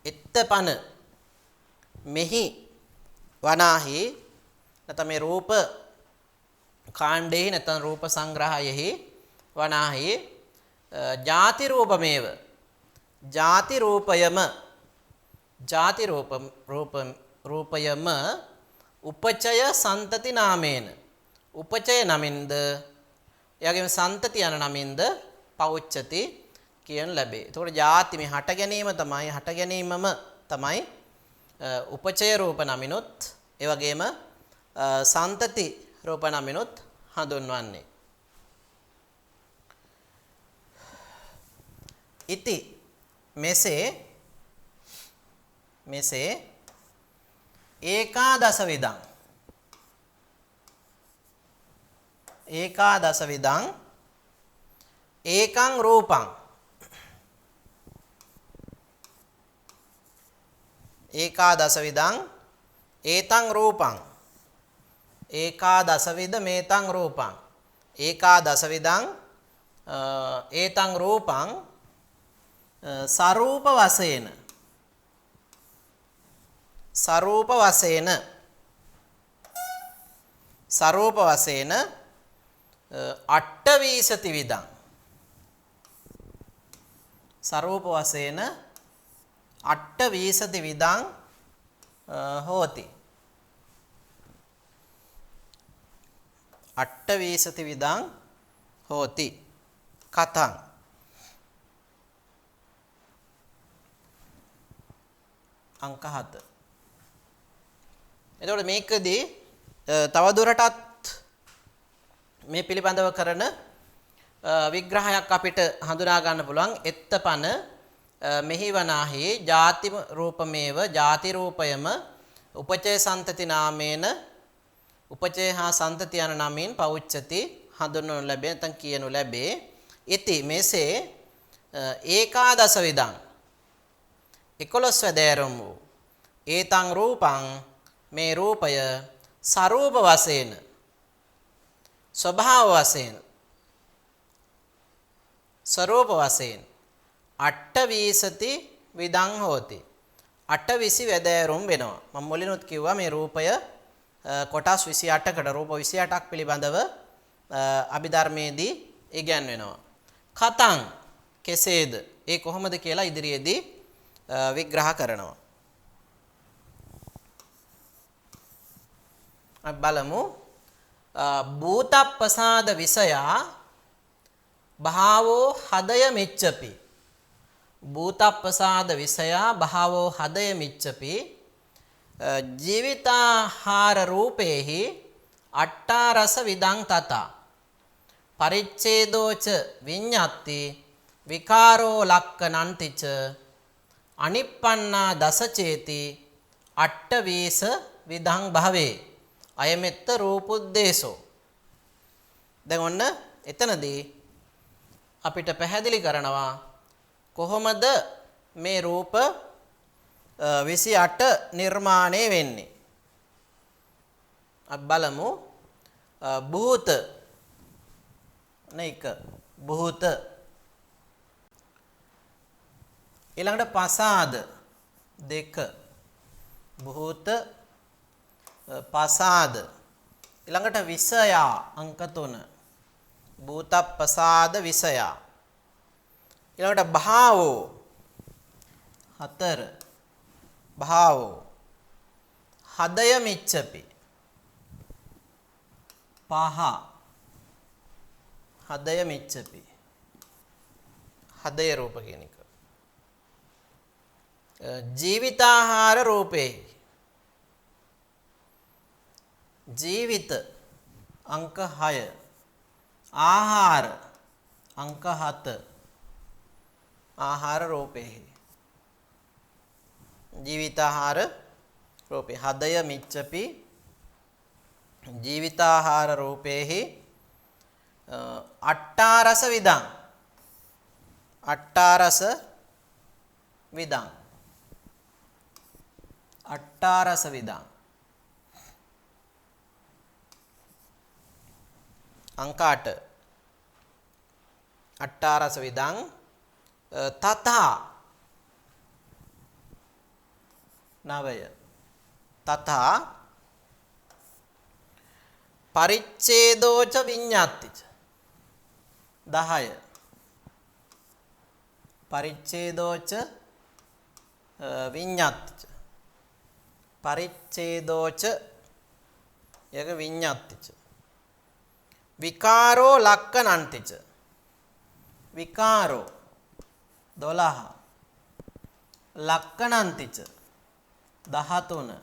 එත්තපන මෙහි වනාහි නැත්නම් මේ රූප කාණ්ඩේ නැත්නම් රූප සංග්‍රහයෙහි වනාහි ಜಾති රූපමේව ಜಾති රූපයම උපචය සන්තති නාමේන උපචය නමින්ද එයාගේම සන්තති යන නමින්ද පවුච්චති කියන ලැබේ. එතකොට ಜಾති මේ හට ගැනීමම තමයි උපචය රූප නමිනුත් ඒ වගේම සන්තති රූප නමිනුත් හඳුන්වන්නේ. ඉති මෙසේ ඒකාදස විදං ඒකං රූපං ඒකාදස විදං ඒතං රූපං ඒකාදස විද මේතං රූපං ඒකාදස විදං ඒතං රූපං සරූප වශයෙන් අට්ඨවීසති විදං සරූප වශයෙන් අට්ඨවීසති විදං හෝති. අට්ඨවීසති විදං හෝති කතං අංක 7. එතකොට මේකදී තවදුරටත් මේ පිළිබඳව කරන විග්‍රහයක් අපිට හඳුනා ගන්න පුළුවන්. එත්තපන මෙහි වනාහි ಜಾති රූපමේව ಜಾති රූපයම උපචය සන්තති නාමේන උපචය හා සන්තති යන නමින් පවුච්චති හඳුන්වනු ලැබේ නැත්නම් කියනු ලැබේ. ඉති මෙසේ ඒකාදස විදං 11 වැදෑරුම් වූ ඒතං රූපං මේ රූපය සරූප වශයෙන් ස්වභාව වශයෙන් ස්වરૂප වශයෙන් අට්ඨවීසති විදං හෝති. 28 වැදෑරුම් වෙනවා. මම මුලිනුත් කිව්වා මේ රූපය කොටස් 28කට රූප 28ක් පිළිබඳව අභිධර්මයේදී ඉගැන්වෙනවා. කතං කෙසේද? ඒ කොහොමද කියලා ඉදිරියේදී විග්‍රහ කරනවා. අපි බලමු. භූතප්පසාද විෂයා භාවෝ හදය මිච්ඡපි. භූතප්පසාද විෂයා භාවෝ හදය මිච්ඡපි. ජීවිතාහාර රූපේහි අට්ඨාරස විදං තථා පරිච්ඡේදෝච විඤ්ඤාති විකාරෝ ලක්කනන්තිච අනිප්පන්නා දසචේති අට්ඨවීස විදං භවේ අයමෙත්ත රූපුද්දේශෝ. දැන් ඔන්න එතනදී අපිට පැහැදිලි කරනවා කොහොමද මේ රූප 28 නිර්මාණය වෙන්නේ. අපි බලමු භූත නෙක භූත ඊළඟට පසාද දෙක භූත පසාද ඊළඟට විසයා අංක 3 භූත පසාද විසයා ඊළඟට භාවෝ 4 භාවෝ හදය මිච්ඡපි 5 හදය මිච්ඡපි හදය රූප කියන එක ජීවිතාහාර රූපේ ජීවිත අංක 6 ආහාර අංක 7 ආහාර රූපේ ජීවිතාහාර රූපේ හදය මිච්ඡපි ජීවිතාහාර රූපේහි අට්ඨාරස විදං අට්ඨාරස විදං අට්ඨාරස විදං අංක 8 අට්ඨාරස විදං තථා නවය තථා පරිච්ඡේදෝච විඤ්ඤාතිච 10 පරිච්ඡේදෝච විඤ්ඤාතිච පරිච්ඡේදෝච යක විඤ්ඤාතිච විකාරෝ ලක්කනන්තිච විකාරෝ 12 ලක්කනන්තිච 13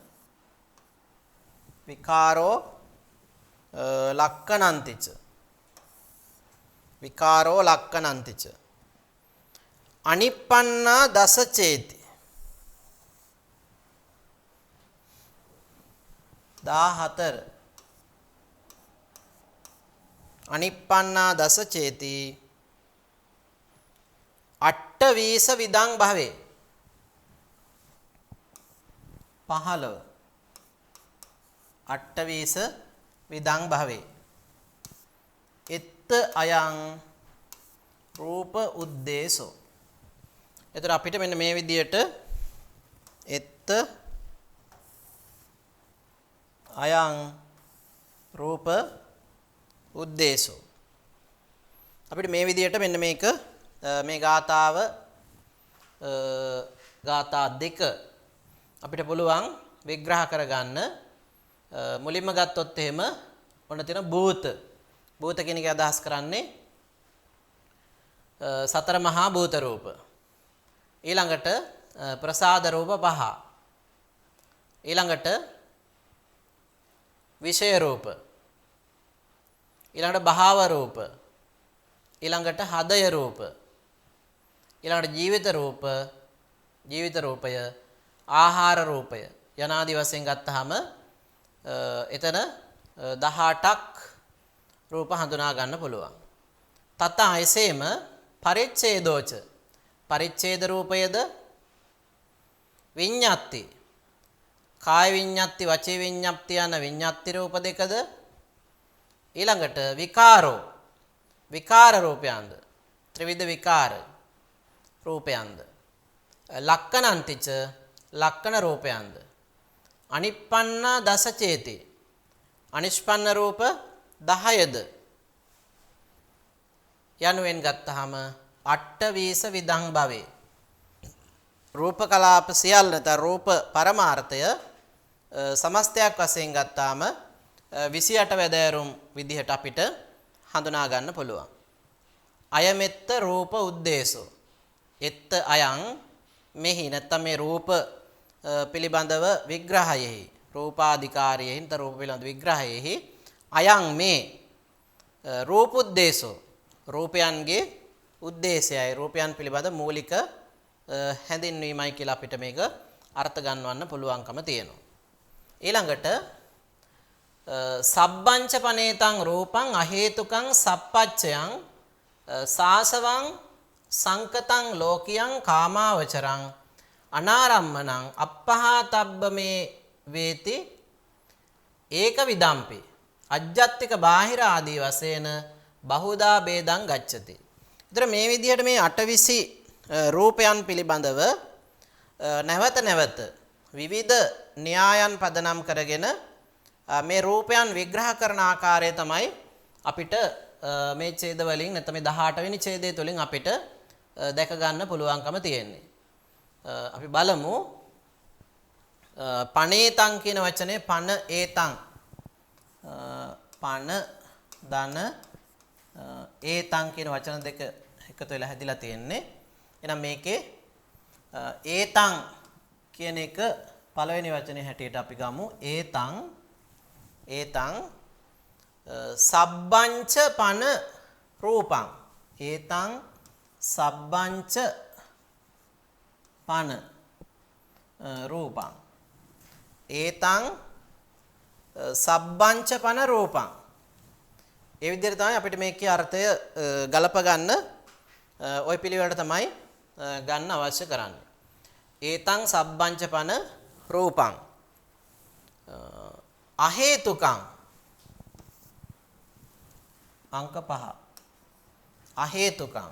විකාරෝ ලක්කනන්තිච විකාරෝ ලක්කනන්තිච අනිප්පන්නා දස චේති 14 අනිප්පන්නා දස චේති අට්ඨවීස විදං භවේ 15 අට්ඨවීස විදං භවේ එත්ත අයං රූප උද්දේශෝ එතකොට අපිට මෙන්න මේ විදියට එත්ත අයං රූප උද්දේශෝ අපිට මේ විදියට මෙන්න මේක මේ ගාතාව ගාථා දෙක අපිට පුළුවන් විග්‍රහ කරගන්න මුලින්ම ගත්තොත් එහෙම ඔන්න තියෙන භූත භූත කියන එක අදහස් කරන්නේ සතර මහා භූත රූප ඊළඟට ප්‍රසාද රූප 5 ඊළඟට විෂය රූප ඊළඟට භාව රූප ඊළඟට හදය රූප ඊළඟට ජීවිත රූපය ආහාර රූපය යනාදි වශයෙන් ගත්තාම එතන 18ක් රූප හඳුනා ගන්න පුළුවන්. තථා එසේම පරිච්ඡේදෝච පරිච්ඡේද රූපයද විඤ්ඤාති කාය විඤ්ඤාති වචී විඤ්ඤාති යන විඤ්ඤාති රූප දෙකද ඊළඟට විකාර රූපයන්ද ත්‍රිවිධ විකාර රූපයන්ද ලක්කනන්තිච ලක්කන රූපයන්ද අනිප්පන්න දස චේති අනිෂ්පන්න රූප 10ද යනුවෙන් ගත්තාම අට්ඨවීස විදං භවේ රූප කලාප සියල්ල නැත්නම් රූප පරමාර්ථය සමස්තයක් වශයෙන් ගත්තාම 28 වැදෑරුම් විදිහට අපිට හඳුනා ගන්න පුළුවන්. අයමෙත්ත රූප උද්දේශෝ එත්ත අයං මෙහි නැත්නම් මේ රූප පිළිබඳව විග්‍රහයෙහි රූපාධිකාරයෙහි නැත්නම් රූප පිළිබඳ විග්‍රහයෙහි අයං මේ රූපුද්දේශෝ රූපයන්ගේ උද්දේශයයි රූපයන් පිළිබඳ මූලික හැඳින්වීමයි කියලා අපිට මේක අර්ථ ගන්නවන්න පුළුවන්කම තියෙනවා. ඊළඟට සබ්බංච පනේතං රූපං අහේතුකං සප්පච්චයං සාසවං සංකතං ලෝකියං කාමාවචරං අනාරම්මනං අප්පහාතබ්බ මේ වේති ඒක විදම්පි අජ්ජත්තික බාහිර ආදී වශයෙන් බහුදා ભેදං ගච්ඡති. ඒතර මේ විදිහට මේ 820 රූපයන් පිළිබඳව නැවත නැවත විවිධ න්‍යායන් පදනම් කරගෙන මේ රූපයන් විග්‍රහ කරන ආකාරය තමයි අපිට මේ ඡේද වලින් නැත්නම් මේ 18 වෙනි ඡේදය තුලින් අපිට දැක ගන්න පුළුවන්කම තියෙන්නේ. අපි බලමු පණේතං කියන වචනේ පණ ඒතං පණ දන ඒතං කියන වචන දෙක එකතු වෙලා හැදිලා තියෙන්නේ. එහෙනම් මේකේ ඒතං කියන එක පළවෙනි වචනේ හැටියට අපි ගමු. ඒතං සබ්බංච පන රූපං. ඒතං සබ්බංච පන රූපං. ඒතං සබ්බංච පන රූපං. ඒ විදිහට තමයි අපිට මේකේ අර්ථය ගලප ගන්න ওই පිළිවෙලට තමයි ගන්න අවශ්‍ය කරන්නේ. ඒතං සබ්බංච පන රූපං අහේතුකං අංක 5 අහේතුකං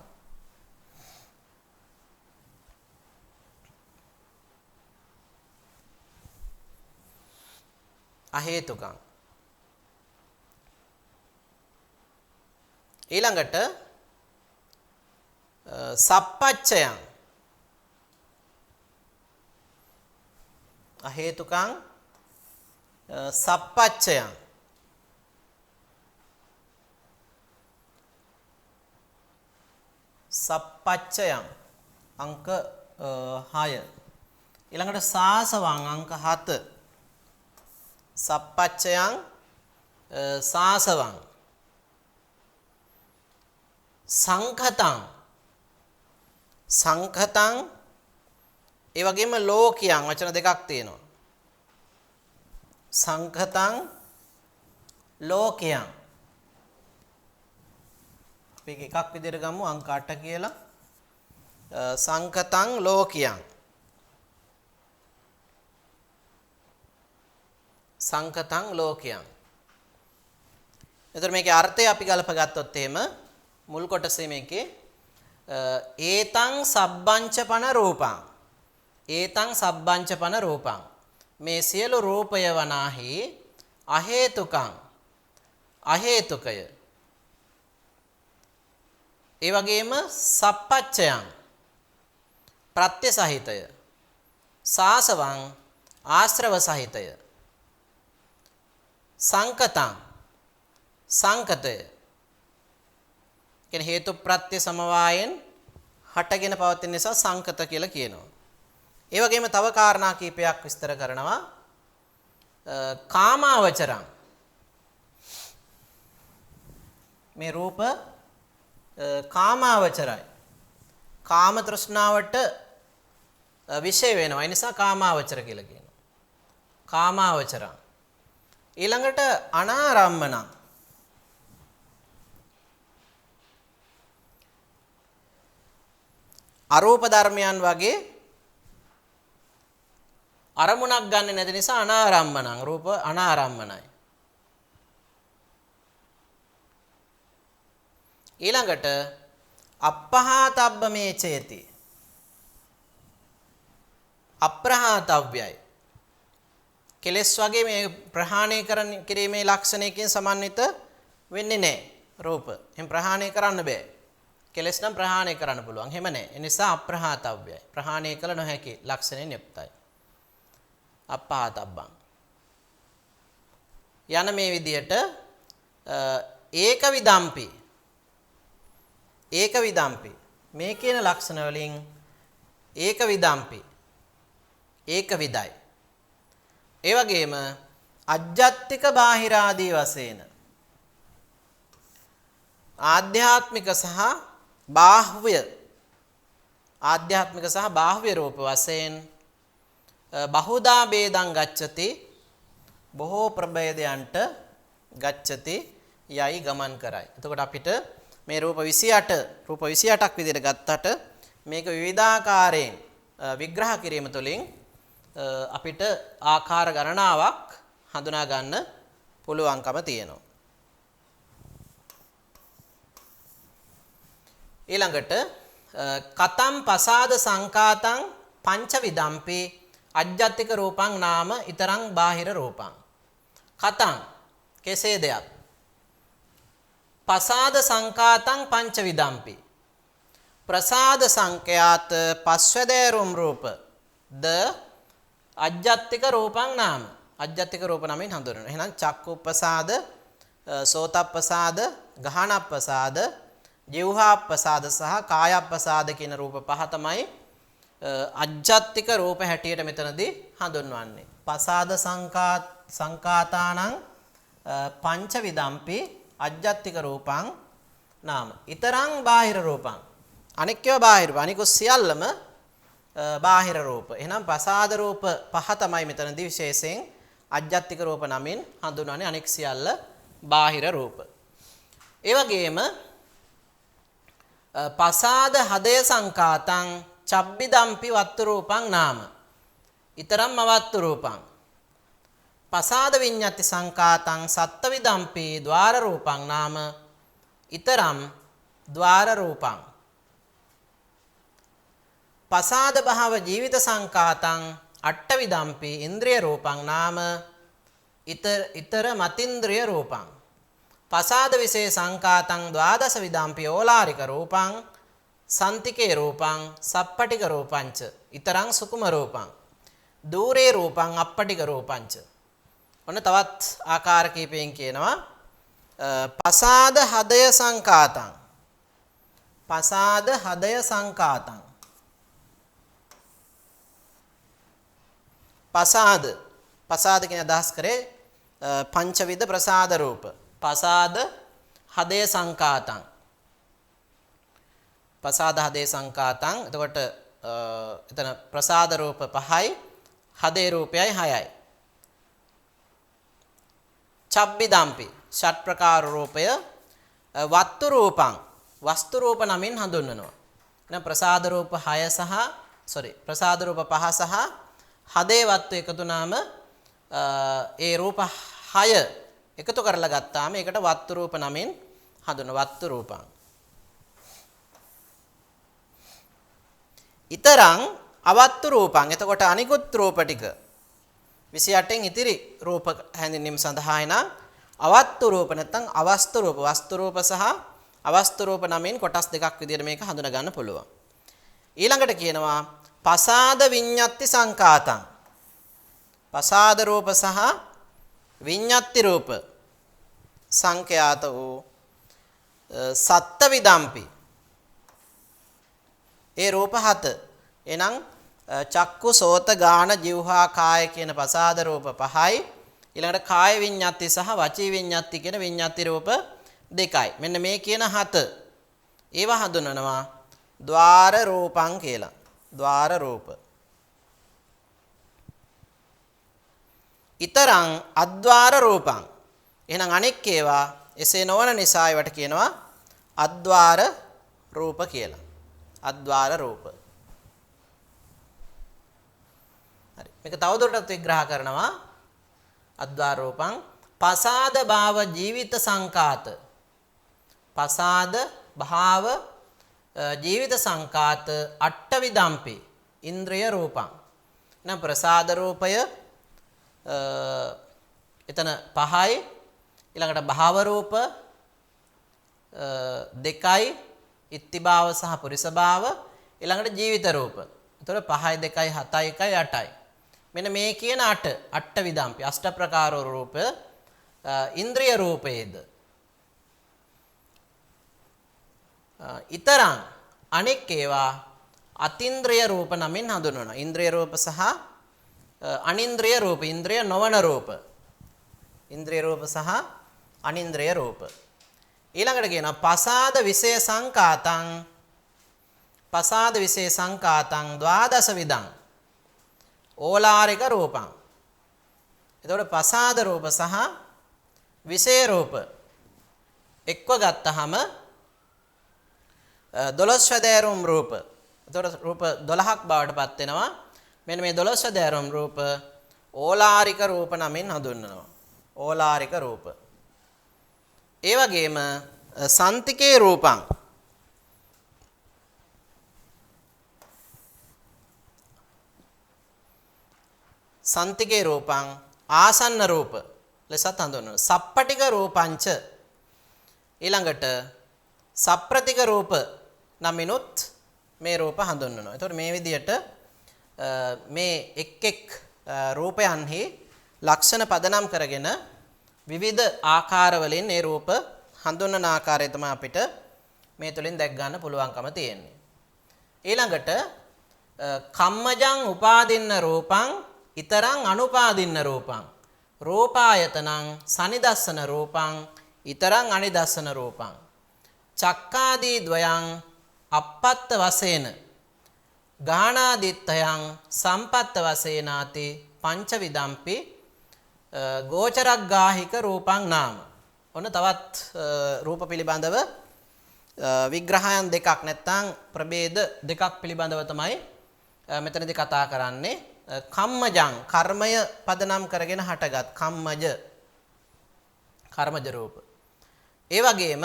අහේතුකං ඊළඟට සප්පච්චයං අහේතුකං සප්පච්චයං සප්පච්චයං අංක 6 ඊළඟට සාසවං අංක 7 සප්පච්චයං සාසවං සංඛතං ඒ වගේම ලෝකියං වචන දෙකක් තියෙනවා. සංඛතං ලෝකියං අපි එකක් විදිහට ගමු අංක 8 කියලා. සංඛතං ලෝකියං සංඛතං ලෝකියං. එතකොට මේකේ අර්ථය අපි ගලප ගත්තොත් එහෙම මුල් කොටසේ මේකේ ඒතං සබ්බංච පන රූපං. ඒතං සබ්බංච පන රූපං. මේ සියලු රූපය වනාහි අහේතුකං අහේතුකය. ඒ වගේම සප්පච්චයං ප්‍රත්‍ය සහිතය. සාසවං ආශ්‍රව සහිතය. සංකතං සංකතය. කියන හේතු ප්‍රත්‍ය සමவாயෙන් හටගෙන පවතින නිසා සංකත කියලා කියනවා. ඒ වගේම තව කාරණා කීපයක් විස්තර කරනවා. කාමාවචරං මේ රූප කාමාවචරයි. කාම තෘෂ්ණාවට විශේෂ වෙනවා. ඒ නිසා කාමාවචර කියලා කියනවා. කාමාවචරං. ඊළඟට අනාරම්මනං අරූප ධර්මයන් වගේ අරමුණක් ගන්න නැති නිසා අනාරම්මනං රූප අනාරම්මනයි. ඊළඟට අප්පහාතබ්බ මේ චේති අප්‍රහාතව්‍යයි. කෙලස් වගේ මේ ප්‍රහාණය කිරීමේ ලක්ෂණයකින් සමන්විත වෙන්නේ නැහැ රූප. එහෙන් ප්‍රහාණය කරන්න බෑ. කෙලස් නම් ප්‍රහාණය කරන්න පුළුවන්. එහෙම නැහැ. ඒ නිසා අප්‍රහාතව්‍යයි. ප්‍රහාණය කළ නොහැකි ලක්ෂණයෙන් යුක්තයි. අප්පහාතබ්බං යන මේ විදියට ඒක විදම්පි මේ කියන ලක්ෂණ වලින් ඒක විදම්පි ඒක විදයි. ඒ වගේම අජ්ජත්තික බාහිරාදී වශයෙන් ආධ්‍යාත්මික සහ බාහ්‍ය රූප වශයෙන් බහුදා ભેදං ගච්ඡති බොහෝ ප්‍රභේදයන්ට ගච්ඡති යයි ගමන් කරයි. එතකොට අපිට මේ රූප 28ක් විදිහට ගත්තට මේක විවිධාකාරයෙන් විග්‍රහ කිරීම තුළින් අපිට ආකාර ගණනාවක් හඳුනා ගන්න පුළුවන්කම තියෙනවා. ඊළඟට කතම් පසාද සංකාතං පංචවිදම්පි අජ්ජත්තික රූපං නාම ඊතරං බාහිර රූපං. කතං කෙසේදයක් පසාද සංකාතං පංචවිදම්පි ප්‍රසාද සංඛ්‍යාත පස්වදේරුම් රූප ද අජ්ජත්තික රූපං නාම අජ්ජත්තික රූප නමින් හඳුන්වනවා. එහෙනම් චක්කුප්පසාද, සෝතප්පසාද, ගහනප්පසාද, ජීවහාප්පසාද සහ කායප්පසාද කියන රූප පහ තමයි අජ්ජත්තික රූප හැටියට මෙතනදී හඳුන්වන්නේ. පසාද සංකාතානං පංචවිදම්පි අජ්ජත්තික රූපං නාම ඊතරං බාහිර රූපං. අනික්කව බාහිර අනිකුත් සියල්ලම බාහිර රූප. එහෙනම් පසාද රූප පහ තමයි මෙතනදී විශේෂයෙන් අජ්ජත්තික රූප නමින් හඳුන්වන්නේ. අනික් සියල්ල බාහිර රූප. ඒ වගේම පසාද හදය සංකාතං චබ්බිදම්පි වත්තු රූපං නාම ඊතරම් අවත්තු රූපං. පසාද විඤ්ඤාති සංකාතං සත්තවිදම්පි ద్వාර රූපං නාම ඊතරම් ద్వාර රූපං. පසාද භාව ජීවිත සංකාතං අට්ඨවිදම්පි ඉන්ද්‍රිය රූපං නාම ඊතර මතින්ද්‍රිය රූපං. පසාද විසේ සංකාතං ද්වාදස විදම්පි ඕලාරික රූපං සන්තිකේ රූපං සප්පටික රූපංච ඊතරං සුකුම රූපං. දූරේ රූපං අප්පටික රූපංච. ඔන්න තවත් ආකාර කීපයෙන් කියනවා පසාද හදය සංකාතං. පසාද හදය සංකාතං. පසාද කියන අදහස් කරේ පංචවිධ ප්‍රසාද රූප. පසාද හදය සංකාතං. පසාද හදය සංකාතං. එතකොට එතන ප්‍රසාද රූප 5යි හදේ රූපයයි 6යි. චබ්බිදම්පි ෂට් ප්‍රකාර රූපය වත්තු රූපං වස්තු රූප නමින් හඳුන්වනවා. එහෙනම් ප්‍රසාද රූප 5 ප්‍රසාද රූප 5 සහ හදේ වත්තු එකතු වුණාම ඒ රූප 6 එකතු කරලා ගත්තාම ඒකට වත්තු රූප නමින් හඳුන්වනවා. වත්තු රූපං. ඊතරං අවත්තු රූපං. එතකොට අනිකුත් රූප ටික 28න් ඉතිරි රූප හැඳින්වීම සඳහා එන අවත්තු රූප නැත්නම් අවස්තු රූප, වස්තු රූප සහ අවස්තු රූප නමින් කොටස් දෙකක් විදිහට මේක හඳුනා ගන්න පුළුවන්. ඊළඟට කියනවා පසාද විඤ්ඤාති සංකාතං. පසාද රූප සහ විඤ්ඤාති රූප සංඛ්‍යාත වූ සත්ත විදම්පි. ඒ රූප 7. එනම් චක්කු සෝත ගාන જીවහා කාය කියන පසාද රූප 5යි. ඊළඟට කාය විඤ්ඤාති සහ වචී විඤ්ඤාති කියන විඤ්ඤාති රූප 2යි. මෙන්න මේ කියන 7 ඒවා හඳුන්වනවා ద్వාර රූපං කියලා. ద్వාර රූප. ඊතරං අද්වාර රූපං. එහෙනම් අනෙක් ඒවා එසේ නොවන නිසා ඒවට කියනවා අද්වාර රූප කියලා. අද්වාර රූප. හරි. මේක තවදුරටත් විග්‍රහ කරනවා. අද්වාර රූපං පසාද භාව ජීවිත සංකාත. පසාද භාව ජීවිත සංකාත අට්ඨවිදම්පි ඉන්ද්‍රිය රූපං. නම් ප්‍රසාද රූපය එතන 5යි. ඊළඟට භාව රූප 2යි. ඉත්ති භාව සහ පුරිස භාව. ඊළඟට ජීවිත රූප. එතකොට 5යි 2යි 7යි 1යි 8යි. මෙන්න මේ කියන 8 අට්ඨවිදම්පි අෂ්ට ප්‍රකාර රූප ඉන්ද්‍රිය රූපයේද. ඊතරං අනෙක් ඒවා අතින්ද්‍රිය රූප නමින් හඳුන්වනවා. ඉන්ද්‍රිය රූප සහ අනින්ද්‍රිය රූප. ඉන්ද්‍රිය නොවන රූප. ඉන්ද්‍රිය රූප සහ අනින්ද්‍රිය රූප. ඊළඟට කියනවා පසාද විසේ සංකාතං. පසාද විසේ සංකාතං ද්වාදස විදං ඕලාරික රූපං. එතකොට පසාද රූප සහ විසේ රූප එක්ව ගත්තහම 12 වැදෑරුම් රූප. එතකොට රූප 12ක් බවට පත් වෙනවා. මෙන්න මේ 12 වැදෑරුම් රූප ඕලාරික රූප නමින් හඳුන්වනවා. ඕලාරික රූප. ඒ වගේම සන්තිකේ රූපං සන්තිකේ රූපං ආසන්න රූප ලෙසත් හඳුන්වනවා. සප්පටික රූපංච ඊළඟට සප්‍රතික රූප නමිනුත් මේ රූප හඳුන්වනවා. එතකොට මේ විදිහට මේ එක් රූපයන්හි ලක්ෂණ පදනම් කරගෙන විවිධ ආකාරවලින් මේ රූප හඳුන්වන ආකාරය තමයි අපිට මේ තුලින් දැක් ගන්න පුළුවන්කම තියෙන්නේ. ඊළඟට කම්මජං උපාදින්න රූපං ඊතරං අනුපාදින්න රූපං රූපායතනං සනිදස්සන රූපං ඊතරං අනිදස්සන රූපං චක්කාදී ද්වයං අපත්ත වශයෙන් ගානාදිත්තයන් සම්පත්ත වශයෙන්ාති පංචවිදම්පි ගෝචරග්ගාහික රූපං නාම. ඔන්න තවත් රූප පිළිබඳව විග්‍රහයන් දෙකක් නැත්නම් ප්‍රභේද දෙකක් පිළිබඳව තමයි මෙතනදී කතා කරන්නේ. කම්මජං කර්මය පදනම් කරගෙන හටගත් කර්මජ රූප. ඒ වගේම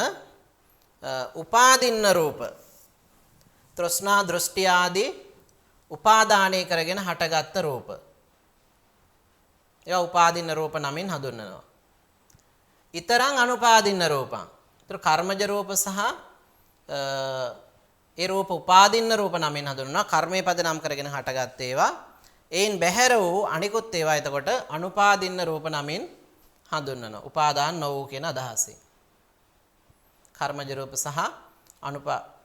උපාදින්න රූප තෘෂ්ණා දෘෂ්ටි ආදී උපාදානය කරගෙන හටගත් රූප. ඒවා උපාදින්න රූප නමින් හඳුන්වනවා. ඊතරං අනුපාදින්න රූපං. ඒතර කර්මජ රූප සහ ඒ රූප උපාදින්න රූප නමින් හඳුන්වනවා. කර්මයේ පදනම් කරගෙන හටගත් ඒවා. ඒන් බැහැර වූ අනිකුත් ඒවා එතකොට අනුපාදින්න රූප නමින් හඳුන්වනවා. උපාදාන නොවූ කියන අදහසින්. කර්මජ රූප සහ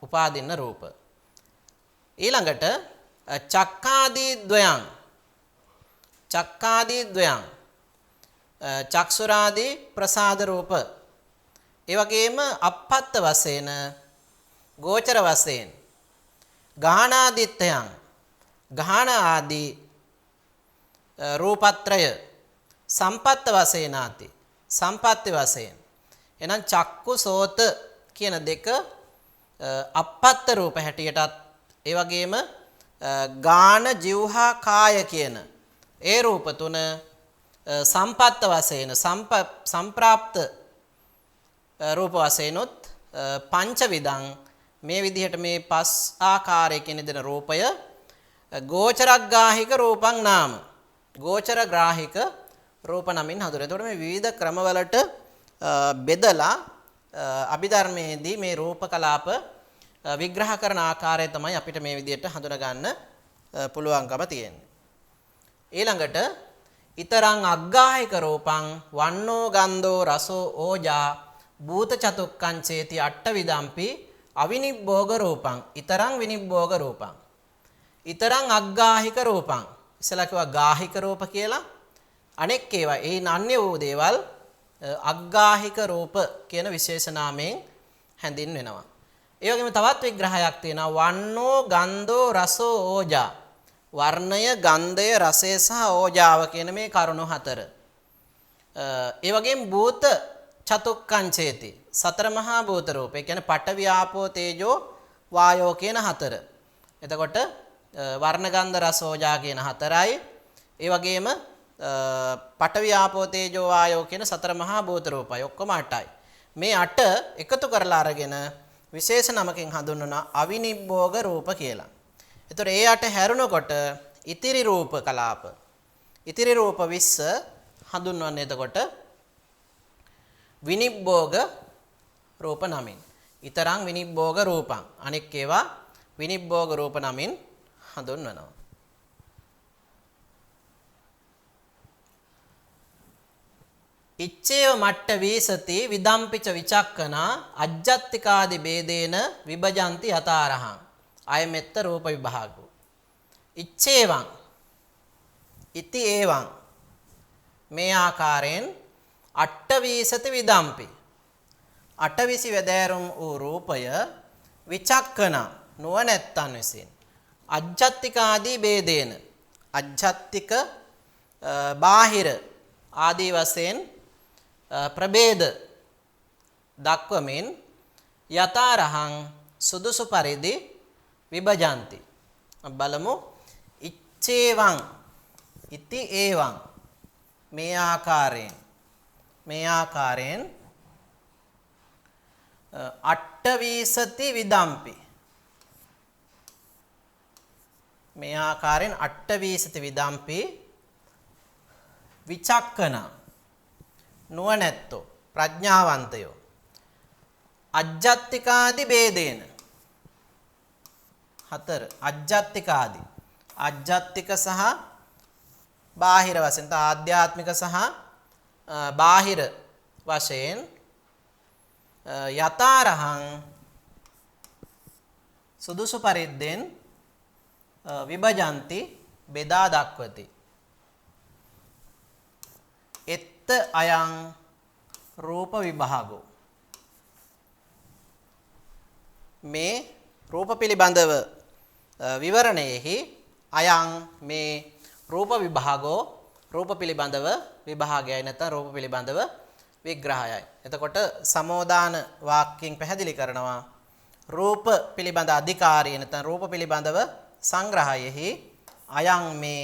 උපාදින්න රූප. ඊළඟට චක්කාදී ද්වයං චක්සුරාදී ප්‍රසාද රූප. ඒ වගේම අපත්ත වශයෙන් ගෝචර වශයෙන් ගාහනාදිත්තයන් ගාහන ආදී රූපත්‍රය සම්පත්ත වශයෙන් ආති සම්පත්ති වශයෙන්. එහෙනම් චක්කු සෝත කියන දෙක අපත්ත රූප හැටියටත් ඒ වගේම ගාන ජීවහා කාය කියන ඒ රූප තුන සම්පත්ත වශයෙන් සම්ප්‍රාප්ත රූප වශයෙන්ොත් පංචවිදං මේ විදිහට මේ පස් ආකාරයකින් දෙන රූපය ගෝචරග්ගාහික රූපං නාම ගෝචරග්‍රාහික රූප නමින් හඳුන්වනවා. එතකොට මේ විවිධ ක්‍රමවලට බෙදලා අභිධර්මයේදී මේ රූප කලාප විග්‍රහ කරන ආකාරය තමයි අපිට මේ විදිහට හඳුනා ගන්න පුළුවන්කම තියෙන්නේ. ඊළඟට ඊතරං අග්ගාහික රූපං වන්නෝ ගන්ධෝ රසෝ ඕජා භූත චතුක්කං චේති අට්ඨවිදම්පි අවිනිබ්බෝග රූපං ඊතරං විනිබ්බෝග රූපං. ඊතරං අග්ගාහික රූපං ඉස්සලා කිව්වා ගාහික රූප කියලා. අනෙක් ඒවා ඒ අන්‍ය වූ දේවල් අග්ගාහික රූප කියන විශේෂ නාමයෙන් හැඳින්වෙනවා. ඒ වගේම තවත් විග්‍රහයක් තියෙනවා වන්නෝ ගන්ධෝ රසෝ ඕජා. වර්ණය ගන්ධය රසය සහ ඕජාව කියන මේ කරුණු හතර. ඒ වගේම භූත චතුක්කං චේති සතර මහා භූත රූප. ඒ කියන්නේ පඨවි ආපෝ තේජෝ වායෝ කියන හතර. එතකොට වර්ණ ගන්ධ රස ඕජා කියන හතරයි. ඒ වගේම පඨවි ආපෝ තේජෝ වායෝ කියන සතර මහා භූත රූපයි. ඔක්කොම 8යි. මේ 8 එකතු කරලා අරගෙන විශේෂ නමකින් හඳුන්වන අවිනිබ්බෝග රූප කියලා. ඒතර ඒ 8 හැරුණකොට ඉතිරි රූප කලාප. ඉතිරි රූප 20 හඳුන්වන්නේ එතකොට විනිබ්බෝග රූප නමින්. ඊතරං විනිබ්බෝග රූපං. අනෙක් ඒවා විනිබ්බෝග රූප නමින් හඳුන්වනවා. ඉච්ඡේව මට්ට වීසති විදම්පිච විචක්කනා අජ්ජත්තිකාදි ભેදේන විභජಂತಿ යතාරහං අයමෙත්ත රූප විභාගෝ. ඉච්ඡේවං ඉති ඒවං මේ ආකාරයෙන් අට්ඨවීසති විදම්පි 8 වැදෑරුම් වූ රූපය විචක්කන නුවණැත්තන් විසින් අජ්ජත්තිකාදී ભેදේන අජ්ජත්තික බාහිර ආදී වශයෙන් ප්‍රභේද දක්වමින් යතාරහං සුදුසු පරිදි විභජಂತಿ. බලමු ඉච්ඡේවං ඉති ඒවං මේ ආකාරයෙන් මේ ආකාරයෙන් අට්ඨවීසති විදම්පි මේ ආකාරයෙන් අට්ඨවීසති විදම්පි විචක්කන නුවණැත්තෝ ප්‍රඥාවන්තයෝ අජ්ජත්තිකාදි ભેදේන හතර අජ්ජත්තිකාදි අජ්ජත්තික සහ බාහිර වශයෙන් ආධ්‍යාත්මික සහ බාහිර වශයෙන් යතාරහං සුදුසු පරිද්දෙන් විභජಂತಿ බෙදා දක්වති එත්ත අයං රූප විභාගෝ මේ රූප පිළිබඳව විවරණයෙහි අයං මේ රූප විභාගෝ රූප පිළිබඳව විභාගයයි නැත්නම් රූප පිළිබඳව විග්‍රහයයි. එතකොට සමෝදාන වාක්‍යයෙන් පැහැදිලි කරනවා රූප පිළිබඳ අධිකාරිය නැත්නම් රූප පිළිබඳව සංග්‍රහයෙහි අයං මේ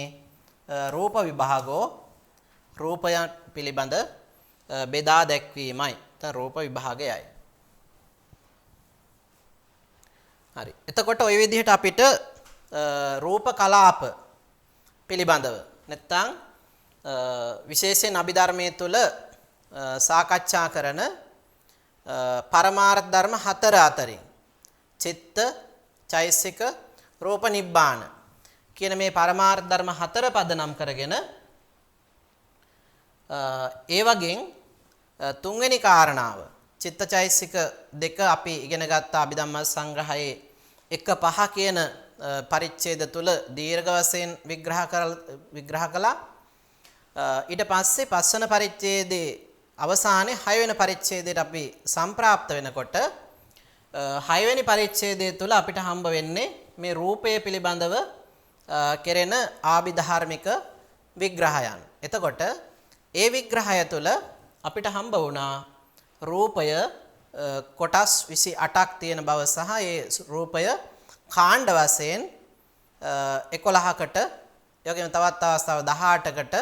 රූප විභාගෝ රූපයන් පිළිබඳ බෙදා දැක්වීමයි. නැත්නම් රූප විභාගයයි. හරි. එතකොට ওই විදිහට අපිට රූප කලාප පිළිබඳව නැත්නම් විශේෂයෙන් අභිධර්මයේ තුල සාකච්ඡා කරන පරමාර්ථ ධර්ම හතර අතරින් චිත්ත, චෛසික, රූප, නිබ්බාන කියන මේ පරමාර්ථ ධර්ම හතර පදනම් කරගෙන ඒ වගේන් තුන්වෙනි කාරණාව චිත්ත, චෛසික දෙක අපි ඉගෙන ගත්ත අභිධම්ම සංග්‍රහයේ 1-5 කියන පරිච්ඡේද තුල දීර්ඝ වශයෙන් විග්‍රහ කළා. ඊට පස්සේ පස්වන පරිච්ඡේදයේ අවසානයේ 6 වෙනි පරිච්ඡේදයට අපි සම්ප්‍රාප්ත වෙනකොට 6 වෙනි පරිච්ඡේදය තුල අපිට හම්බ වෙන්නේ මේ රූපය පිළිබඳව කෙරෙන ආභිධාර්මික විග්‍රහයන්. එතකොට ඒ විග්‍රහය තුල අපිට හම්බ වුණා රූපය කොටස් 28ක් තියෙන බව සහ ඒ රූපය කාණ්ඩ වශයෙන් 11කට යෝගයෙන් තවත් අවස්ථාව 18කට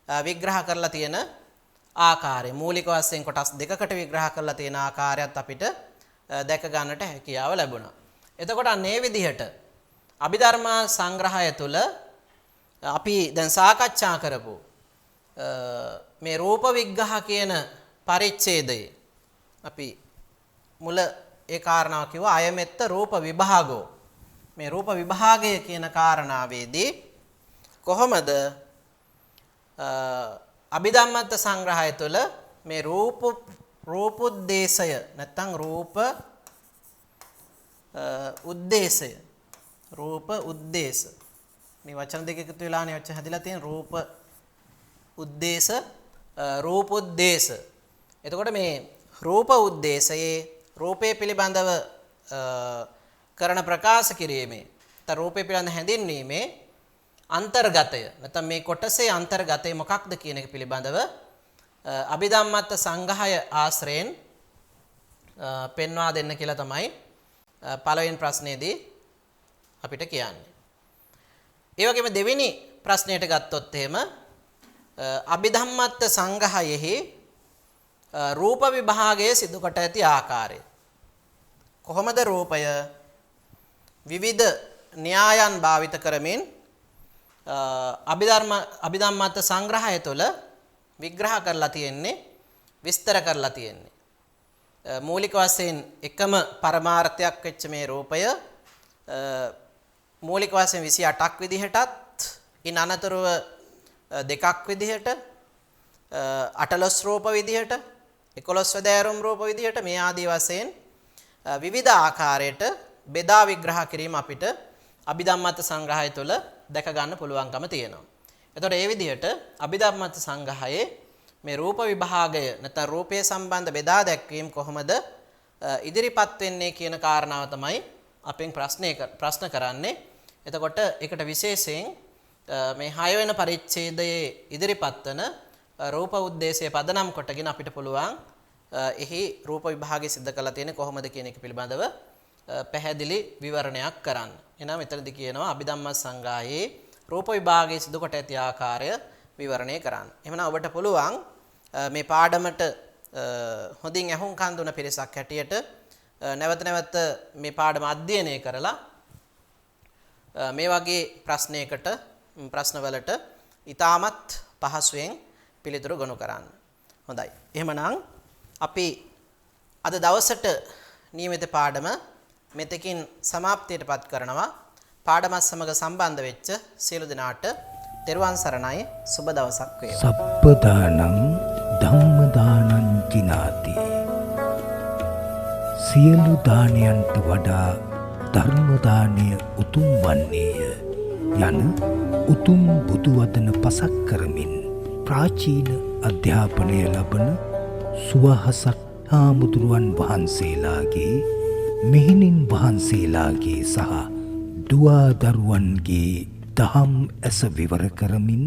විග්‍රහ කරලා තියෙන ආකාරය මූලික වශයෙන් කොටස් දෙකකට විග්‍රහ කරලා තියෙන ආකාරයත් අපිට දැක ගන්නට හැකියාව ලැබුණා. එතකොට අන්නේ විදිහට අභිධර්ම සංග්‍රහය තුල අපි දැන් සාකච්ඡා කරපු මේ රූප විග්‍රහ කියන පරිච්ඡේදයේ අපි මුල ඒ කාරණාව කිව්වා අයමෙත්ත රූප විභාගෝ මේ රූප විභාගය කියන කාරණාවේදී කොහොමද අභිධම්මත්ත සංග්‍රහය තුළ මේ රූපෝද්දේශය නැත්නම් රූප උද්දේශ මේ වචන දෙක එකතු වෙලානේ වචන හැදිලා තියෙන රූප උද්දේශ රූපෝද්දේශ. එතකොට මේ රූප උද්දේශයේ රූපය පිළිබඳව කරන ප්‍රකාශ කිරීමේ නැත්නම් රූපය පිළිබඳ හැඳින්වීමේ අන්තර්ගතය නැත්නම් මේ කොටසේ අන්තර්ගතය මොකක්ද කියන එක පිළිබඳව අභිධම්මත්ත සංග්‍රහය ආශ්‍රයෙන් පෙන්වා දෙන්න කියලා තමයි පළවෙනි ප්‍රශ්නේදී අපිට කියන්නේ. ඒ වගේම දෙවෙනි ප්‍රශ්නයට ගත්තොත් එහෙම අභිධම්මත්ත සංග්‍රහයෙහි රූප විභාගයේ සිදු කොට ඇති ආකාරය කොහොමද රූපය විවිධ න්‍යායන් භාවිත කරමින් අභිධම්මත්ත සංග්‍රහය තුළ විග්‍රහ කරලා තියෙන්නේ විස්තර කරලා තියෙන්නේ මූලික වශයෙන් එකම පරමාර්ථයක් වෙච්ච මේ රූපය මූලික වශයෙන් 28ක් විදිහටත් ඉන් අනතුරුව දෙකක් විදිහට 18 රූප විදිහට 11 වැදෑරුම් රූප විදිහට මේ ආදී වශයෙන් විවිධ ආකාරයට බෙදා විග්‍රහ කිරීම අපිට අභිධම්මත්ත සංග්‍රහය තුළ දැක ගන්න පුළුවන්කම තියෙනවා. එතකොට මේ විදිහට අභිධම්මත්ත සංග්‍රහයේ මේ රූප විභාගය නැත්නම් රූපය සම්බන්ධ බෙදා දැක්වීම කොහොමද ඉදිරිපත් වෙන්නේ කියන කාරණාව තමයි අපෙන් ප්‍රශ්න කරන්නේ. එතකොට ඒකට විශේෂයෙන් මේ 6 වෙනි පරිච්ඡේදයේ ඉදිරිපත් වන රූප උද්දේශය පදනම් කොටගෙන අපිට පුළුවන් එහි රූප විභාගය සිද්ධ කරලා තියෙන්නේ කොහොමද කියන එක පිළිබඳව පැහැදිලි විවරණයක් කරන්න. එහෙනම් මෙතනදී කියනවා අභිධම්මත් සංග්‍රහයේ රූප විභාගයේ සිදු කොට ඇති ආකාරය විවරණය කරන්න. එහෙනම් ඔබට පුළුවන් මේ පාඩමට හොඳින් ඇහුම්කන් දුන පිරිසක් හැටියට නැවත නැවත මේ පාඩම අධ්‍යයනය කරලා මේ වගේ ප්‍රශ්නවලට ඉතාමත් පහසුවෙන් පිළිතුරු ගොනු කරන්න. හොඳයි. එහෙමනම් අපි අද දවසට නියමිත පාඩම මෙතකින් සමාප්තියටපත් කරනවා. පාඩමත් සමග සම්බන්ධ වෙච්ච සියලු දෙනාට තෙරුවන් සරණයි. සුබ දවසක් වේවා. සප්පදානං ධම්මදානං ජිනාති. සියලු දානයන්ට වඩා ධර්ම දානය උතුම් වන්නේය යන උතුම් බුදු වදන පසක් කරමින් ප්‍රාචීන අධ්‍යාපනය ලබන සුවහසක් හාමුදුරුවන් වහන්සේලාගේ මෙහෙණින් වහන්සේලාගේ සහ දුවා දරුවන්ගේ දහම් ඇස විවර කරමින්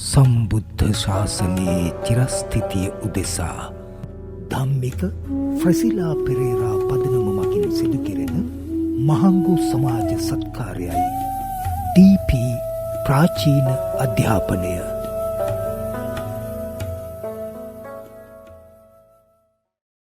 සම්බුද්ධ ශාසනයේ චිරස්ථිතිය උදෙසා ධම්මික ෆ්‍රසිලා පෙරේරා පදනම මගින් සිදු කෙරෙන මහංගු සමාජ සත්කාරයයි DP ප්‍රාචීන අධ්‍යාපනය